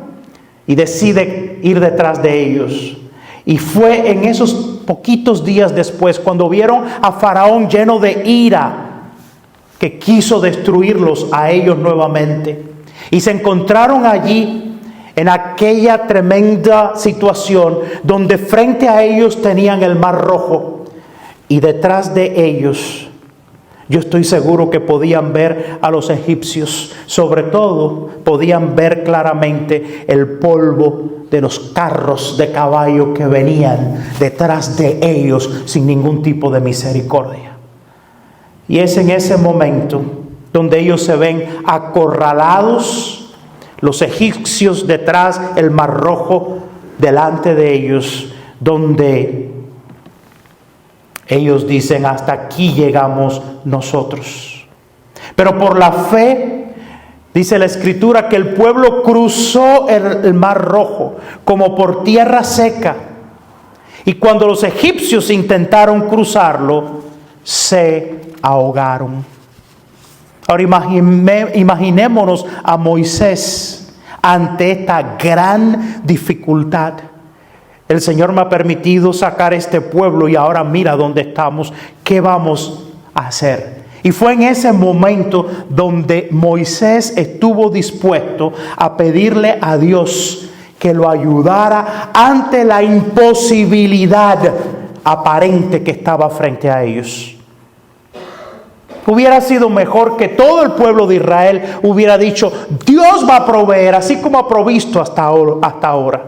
Y decide ir detrás de ellos. Y fue en esos poquitos días después, cuando vieron a Faraón lleno de ira, que quiso destruirlos a ellos nuevamente. Y se encontraron allí en aquella tremenda situación donde frente a ellos tenían el Mar Rojo. Y detrás de ellos, yo estoy seguro que podían ver a los egipcios. Sobre todo, podían ver claramente el polvo de los carros de caballo que venían detrás de ellos sin ningún tipo de misericordia. Y es en ese momento donde ellos se ven acorralados, los egipcios detrás, el Mar Rojo delante de ellos, donde ellos dicen: hasta aquí llegamos nosotros. Pero por la fe, dice la Escritura, que el pueblo cruzó el Mar Rojo como por tierra seca. Y cuando los egipcios intentaron cruzarlo, se ahogaron. Ahora imaginémonos a Moisés ante esta gran dificultad. El Señor me ha permitido sacar este pueblo y ahora mira dónde estamos. ¿Qué vamos a hacer? Y fue en ese momento donde Moisés estuvo dispuesto a pedirle a Dios que lo ayudara ante la imposibilidad aparente que estaba frente a ellos. Hubiera sido mejor que todo el pueblo de Israel hubiera dicho: Dios va a proveer, así como ha provisto hasta ahora.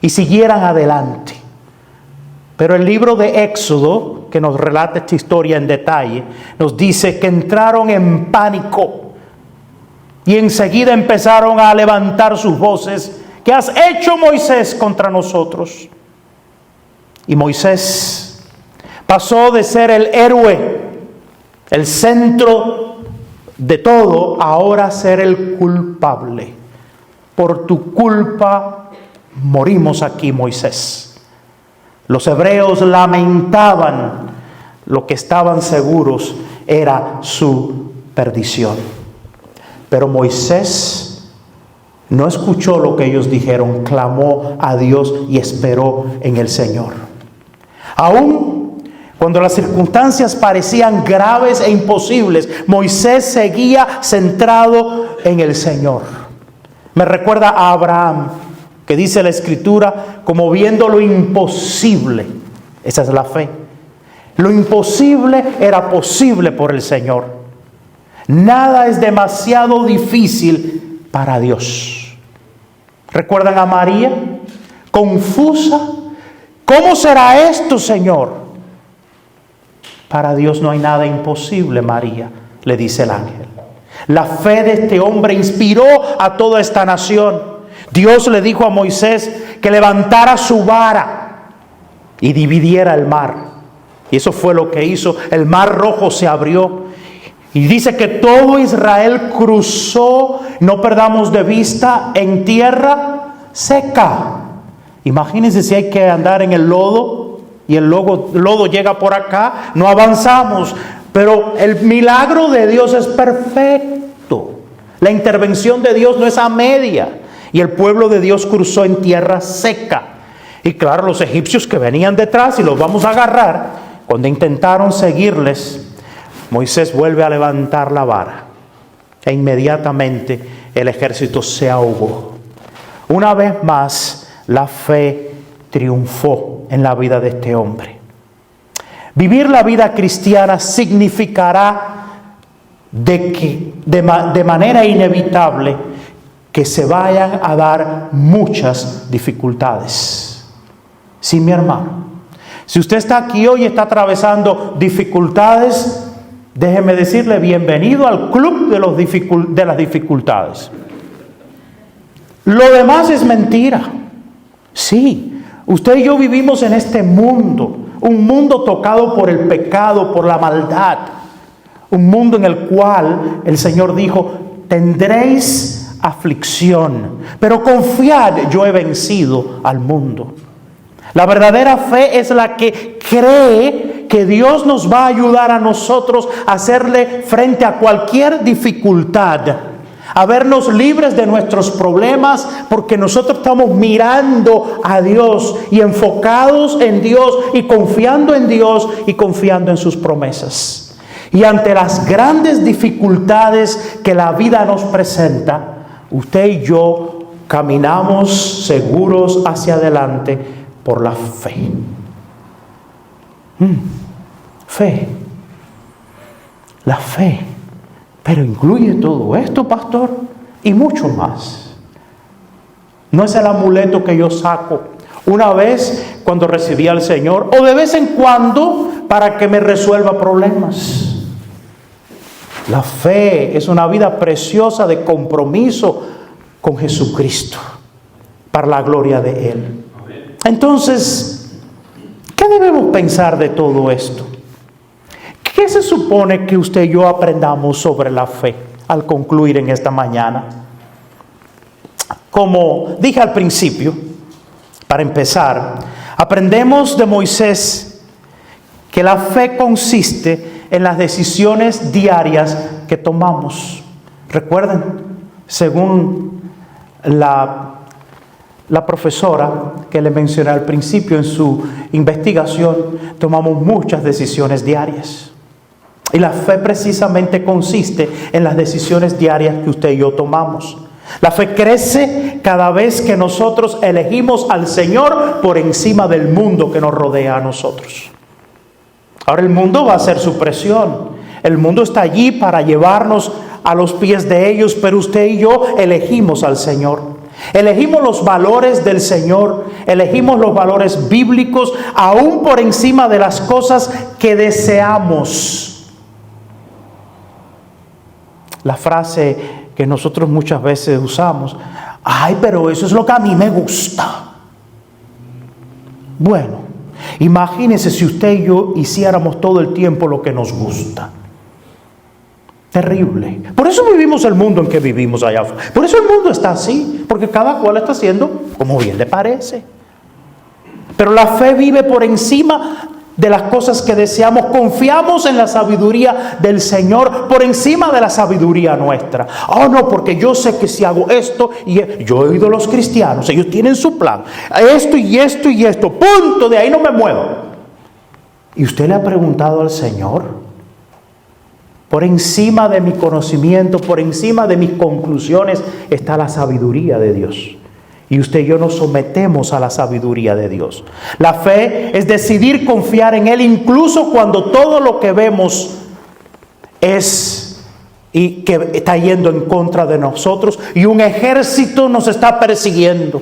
Y siguieran adelante. Pero el libro de Éxodo, que nos relata esta historia en detalle, nos dice que entraron en pánico y enseguida empezaron a levantar sus voces: ¿qué has hecho, Moisés, contra nosotros? Y Moisés pasó de ser el héroe, el centro de todo, ahora a ser el culpable. Por tu culpa morimos aquí, Moisés. Los hebreos lamentaban, lo que estaban seguros era su perdición. Pero Moisés no escuchó lo que ellos dijeron, clamó a Dios y esperó en el Señor. Aún cuando las circunstancias parecían graves e imposibles, Moisés seguía centrado en el Señor. Me recuerda a Abraham, que dice la Escritura, como viendo lo imposible. Esa es la fe. Lo imposible era posible por el Señor. Nada es demasiado difícil para Dios. ¿Recuerdan a María? Confusa. ¿Cómo será esto, Señor? Para Dios no hay nada imposible, María, le dice el ángel. La fe de este hombre inspiró a toda esta nación. Dios le dijo a Moisés que levantara su vara y dividiera el mar. Y eso fue lo que hizo. El Mar Rojo se abrió. Y dice que todo Israel cruzó, no perdamos de vista, en tierra seca. Imagínense si hay que andar en el lodo y el lodo llega por acá, no avanzamos. Pero el milagro de Dios es perfecto. La intervención de Dios no es a media. Y el pueblo de Dios cruzó en tierra seca. Y claro, los egipcios que venían detrás y los vamos a agarrar, cuando intentaron seguirles, Moisés vuelve a levantar la vara. E inmediatamente el ejército se ahogó. Una vez más, la fe triunfó en la vida de este hombre. Vivir la vida cristiana significará de manera inevitable que se vayan a dar muchas dificultades. Sí, mi hermano. Si usted está aquí hoy y está atravesando dificultades, déjeme decirle, bienvenido al club de las dificultades. Lo demás es mentira. Sí, usted y yo vivimos en este mundo, un mundo tocado por el pecado, por la maldad. Un mundo en el cual el Señor dijo: tendréis aflicción, pero confiad, yo he vencido al mundo. La verdadera fe es la que cree que Dios nos va a ayudar a nosotros a hacerle frente a cualquier dificultad, a vernos libres de nuestros problemas, porque nosotros estamos mirando a Dios y enfocados en Dios y confiando en Dios y confiando en sus promesas. Y ante las grandes dificultades que la vida nos presenta, usted y yo caminamos seguros hacia adelante por la fe. Fe. La fe. Pero incluye todo esto, pastor, y mucho más. No es el amuleto que yo saco una vez cuando recibí al Señor, o de vez en cuando para que me resuelva problemas. La fe es una vida preciosa de compromiso con Jesucristo para la gloria de Él. Entonces, ¿qué debemos pensar de todo esto? ¿Qué se supone que usted y yo aprendamos sobre la fe al concluir en esta mañana? Como dije al principio, para empezar, aprendemos de Moisés que la fe consiste en las decisiones diarias que tomamos. Recuerden, según la profesora que le mencioné al principio en su investigación, tomamos muchas decisiones diarias. Y la fe precisamente consiste en las decisiones diarias que usted y yo tomamos. La fe crece cada vez que nosotros elegimos al Señor por encima del mundo que nos rodea a nosotros. Ahora el mundo va a hacer su presión. El mundo está allí para llevarnos a los pies de ellos, pero usted y yo elegimos al Señor. Elegimos los valores del Señor, elegimos los valores bíblicos, aún por encima de las cosas que deseamos. La frase que nosotros muchas veces usamos: ay, pero eso es lo que a mí me gusta. Bueno, imagínense si usted y yo hiciéramos todo el tiempo lo que nos gusta. Terrible. Por eso vivimos el mundo en que vivimos allá afuera. Por eso el mundo está así, porque cada cual está haciendo como bien le parece. Pero la fe vive por encima de las cosas que deseamos. Confiamos en la sabiduría del Señor por encima de la sabiduría nuestra. Oh no, porque yo sé que si hago esto, y yo he oído a los cristianos, ellos tienen su plan, esto y esto y esto, punto, de ahí no me muevo. ¿Y usted le ha preguntado al Señor? Por encima de mi conocimiento, por encima de mis conclusiones, está la sabiduría de Dios. Y usted y yo nos sometemos a la sabiduría de Dios. La fe es decidir confiar en Él incluso cuando todo lo que vemos es y que está yendo en contra de nosotros y un ejército nos está persiguiendo.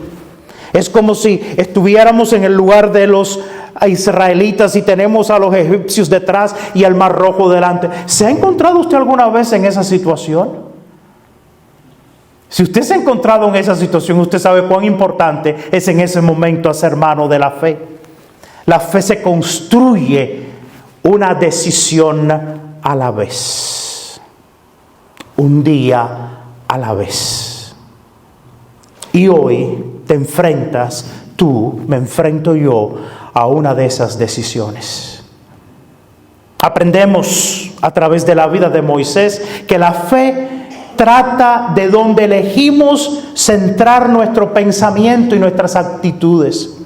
Es como si estuviéramos en el lugar de los israelitas y tenemos a los egipcios detrás y el Mar Rojo delante. ¿Se ha encontrado usted alguna vez en esa situación? Si usted se ha encontrado en esa situación, usted sabe cuán importante es en ese momento hacer mano de la fe. La fe se construye una decisión a la vez, un día a la vez. Y hoy te enfrentas, tú, me enfrento yo a una de esas decisiones. Aprendemos a través de la vida de Moisés que la fe trata de donde elegimos centrar nuestro pensamiento y nuestras actitudes.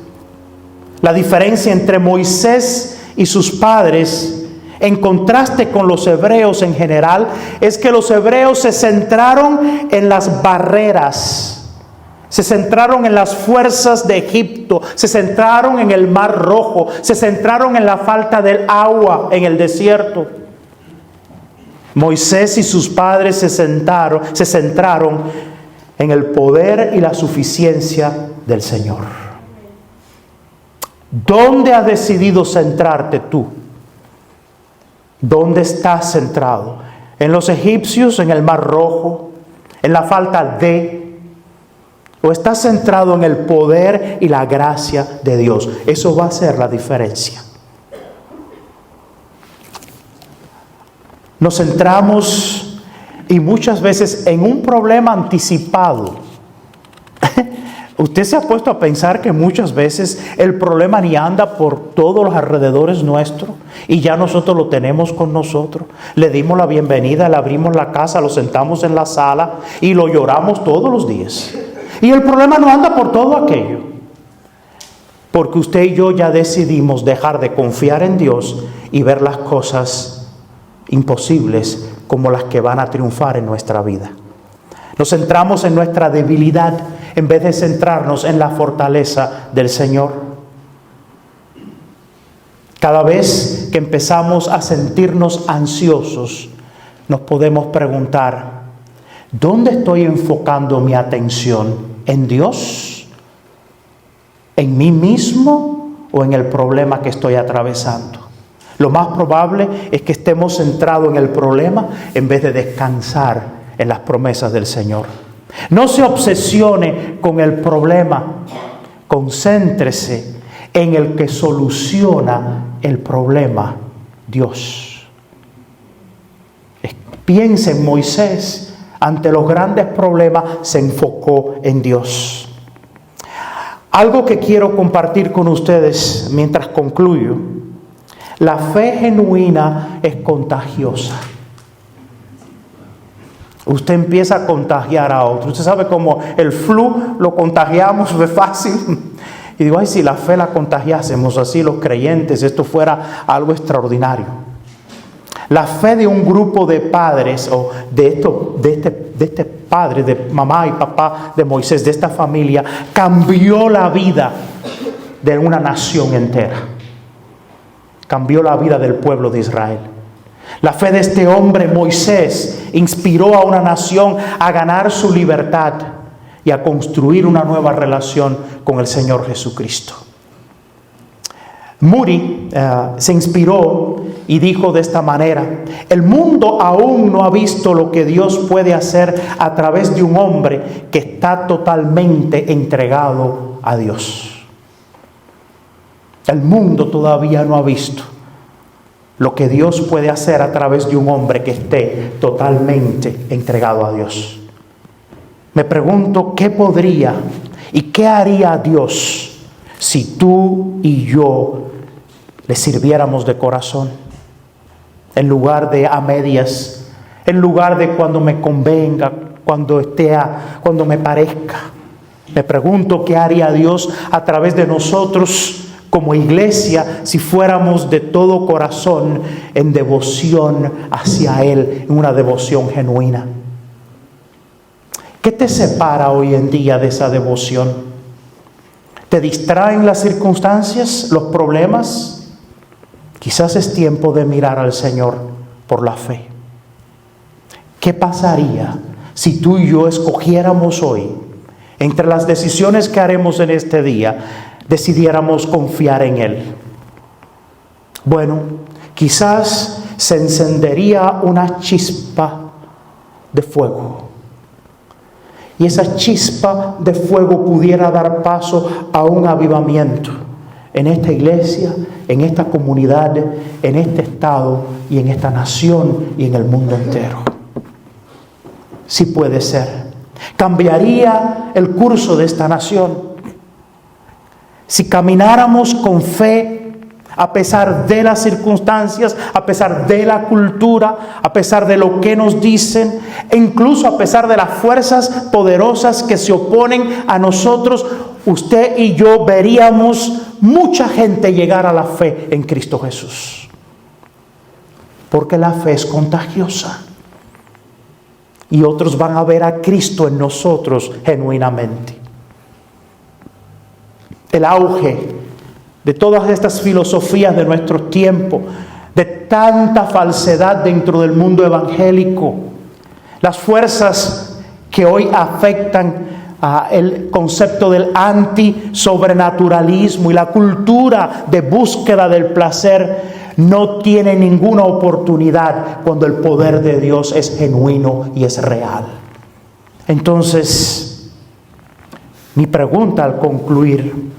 La diferencia entre Moisés y sus padres, en contraste con los hebreos en general, es que los hebreos se centraron en las barreras, se centraron en las fuerzas de Egipto, se centraron en el Mar Rojo, se centraron en la falta del agua en el desierto. Moisés y sus padres se centraron en el poder y la suficiencia del Señor. ¿Dónde has decidido centrarte tú? ¿Dónde estás centrado? ¿En los egipcios, en el Mar Rojo, en la falta de? ¿O estás centrado en el poder y la gracia de Dios? Eso va a ser la diferencia. Nos centramos y muchas veces en un problema anticipado. ¿Usted se ha puesto a pensar que muchas veces el problema ni anda por todos los alrededores nuestros y ya nosotros lo tenemos con nosotros? Le dimos la bienvenida, le abrimos la casa, lo sentamos en la sala y lo lloramos todos los días. Y el problema no anda por todo aquello. Porque usted y yo ya decidimos dejar de confiar en Dios y ver las cosas imposibles como las que van a triunfar en nuestra vida. Nos centramos en nuestra debilidad en vez de centrarnos en la fortaleza del Señor. Cada vez que empezamos a sentirnos ansiosos, nos podemos preguntar, ¿dónde estoy enfocando mi atención? ¿En Dios? ¿En mí mismo? ¿O en el problema que estoy atravesando? Lo más probable es que estemos centrados en el problema en vez de descansar en las promesas del Señor. No se obsesione con el problema, concéntrese en el que soluciona el problema, Dios. Piense en Moisés, ante los grandes problemas se enfocó en Dios. Algo que quiero compartir con ustedes mientras concluyo: la fe genuina es contagiosa. Usted empieza a contagiar a otros. Usted sabe cómo el flu lo contagiamos de fácil. Y digo, ay, si la fe la contagiásemos así los creyentes, esto fuera algo extraordinario. La fe de un grupo de padres, o de este padre, de mamá y papá de Moisés, de esta familia, cambió la vida de una nación entera. Cambió la vida del pueblo de Israel. La fe de este hombre, Moisés, inspiró a una nación a ganar su libertad y a construir una nueva relación con el Señor Jesucristo. Moody se inspiró y dijo de esta manera: el mundo aún no ha visto lo que Dios puede hacer a través de un hombre que está totalmente entregado a Dios. El mundo todavía no ha visto lo que Dios puede hacer a través de un hombre que esté totalmente entregado a Dios. Me pregunto, ¿qué podría y qué haría Dios si tú y yo le sirviéramos de corazón? En lugar de a medias, en lugar de cuando me convenga, cuando me parezca. Me pregunto, ¿qué haría Dios a través de nosotros como iglesia si fuéramos de todo corazón en devoción hacia Él, en una devoción genuina? ¿Qué te separa hoy en día de esa devoción? ¿Te distraen las circunstancias, los problemas? Quizás es tiempo de mirar al Señor por la fe. ¿Qué pasaría si tú y yo escogiéramos hoy, entre las decisiones que haremos en este día, decidiéramos confiar en Él? Bueno, quizás se encendería una chispa de fuego. Y esa chispa de fuego pudiera dar paso a un avivamiento en esta iglesia, en esta comunidad, en este estado y en esta nación y en el mundo entero. Sí puede ser. Cambiaría el curso de esta nación. Si camináramos con fe, a pesar de las circunstancias, a pesar de la cultura, a pesar de lo que nos dicen, e incluso a pesar de las fuerzas poderosas que se oponen a nosotros, usted y yo veríamos mucha gente llegar a la fe en Cristo Jesús. Porque la fe es contagiosa. Y otros van a ver a Cristo en nosotros genuinamente. El auge de todas estas filosofías de nuestro tiempo, de tanta falsedad dentro del mundo evangélico, las fuerzas que hoy afectan el concepto del anti-sobrenaturalismo y la cultura de búsqueda del placer, no tiene ninguna oportunidad cuando el poder de Dios es genuino y es real. Entonces, mi pregunta al concluir: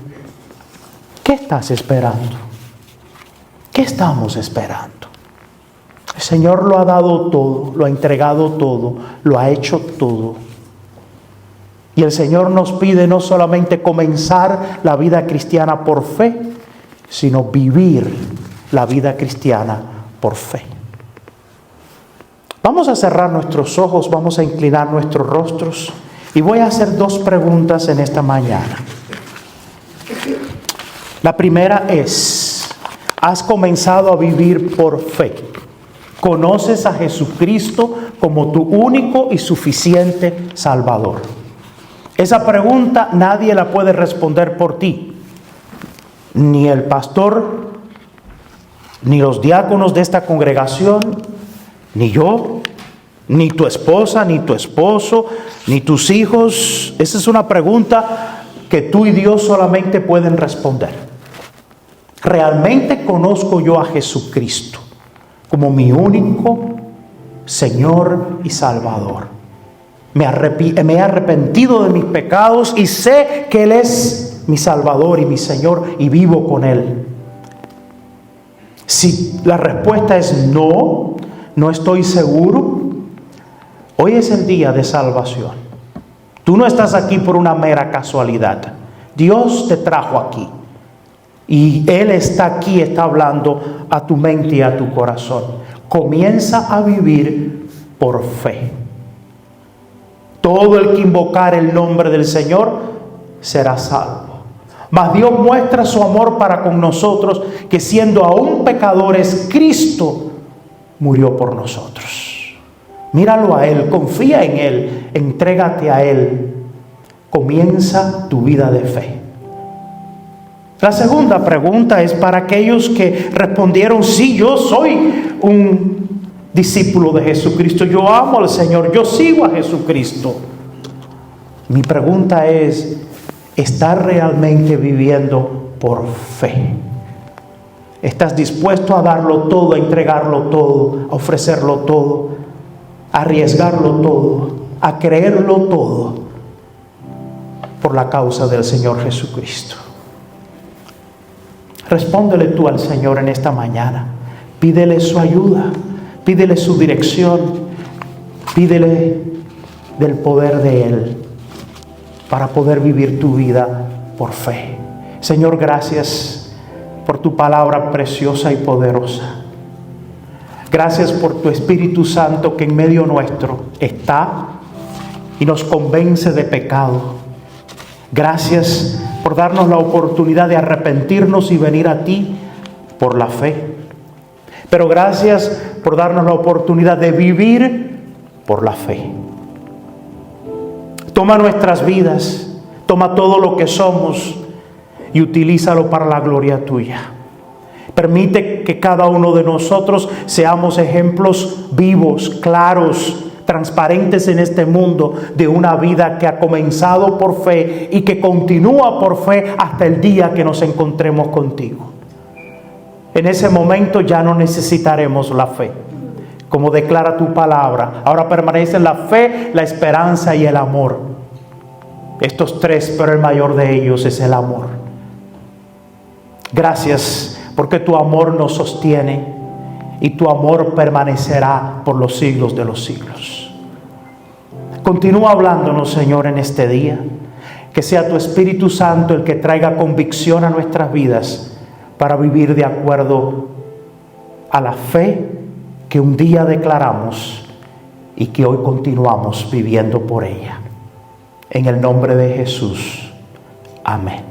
¿qué estás esperando? ¿Qué estamos esperando? El Señor lo ha dado todo, lo ha entregado todo, lo ha hecho todo. Y el Señor nos pide no solamente comenzar la vida cristiana por fe, sino vivir la vida cristiana por fe. Vamos a cerrar nuestros ojos, vamos a inclinar nuestros rostros y voy a hacer dos preguntas en esta mañana. La primera es: ¿has comenzado a vivir por fe? ¿Conoces a Jesucristo como tu único y suficiente Salvador? Esa pregunta nadie la puede responder por ti. Ni el pastor, ni los diáconos de esta congregación, ni yo, ni tu esposa, ni tu esposo, ni tus hijos. Esa es una pregunta que tú y Dios solamente pueden responder. ¿Realmente conozco yo a Jesucristo como mi único Señor y Salvador? Me he arrepentido de mis pecados y sé que Él es mi Salvador y mi Señor y vivo con Él. Si la respuesta es no, no estoy seguro, hoy es el día de salvación. Tú no estás aquí por una mera casualidad. Dios te trajo aquí. Y Él está aquí, está hablando a tu mente y a tu corazón. Comienza a vivir por fe. Todo el que invocar el nombre del Señor será salvo. Mas Dios muestra su amor para con nosotros, que siendo aún pecadores, Cristo murió por nosotros. Míralo a Él, confía en Él, entrégate a Él. Comienza tu vida de fe. La segunda pregunta es para aquellos que respondieron: sí, yo soy un discípulo de Jesucristo, yo amo al Señor, yo sigo a Jesucristo. Mi pregunta es: ¿estás realmente viviendo por fe? ¿Estás dispuesto a darlo todo, a entregarlo todo, a ofrecerlo todo, a arriesgarlo todo, a creerlo todo por la causa del Señor Jesucristo? Respóndele tú al Señor en esta mañana. Pídele su ayuda, pídele su dirección, pídele del poder de Él para poder vivir tu vida por fe. Señor, gracias por tu palabra preciosa y poderosa. Gracias por tu Espíritu Santo que en medio nuestro está y nos convence de pecado. Gracias por darnos la oportunidad de arrepentirnos y venir a ti por la fe. Pero gracias por darnos la oportunidad de vivir por la fe. Toma nuestras vidas, toma todo lo que somos y utilízalo para la gloria tuya. Permite que cada uno de nosotros seamos ejemplos vivos, claros, transparentes en este mundo de una vida que ha comenzado por fe y que continúa por fe hasta el día que nos encontremos contigo. En ese momento ya no necesitaremos la fe, como declara tu palabra. Ahora permanecen la fe, la esperanza y el amor. Estos tres, pero el mayor de ellos es el amor. Gracias porque tu amor nos sostiene y tu amor permanecerá por los siglos de los siglos. Continúa hablándonos, Señor, en este día. Que sea tu Espíritu Santo el que traiga convicción a nuestras vidas para vivir de acuerdo a la fe que un día declaramos y que hoy continuamos viviendo por ella. En el nombre de Jesús. Amén.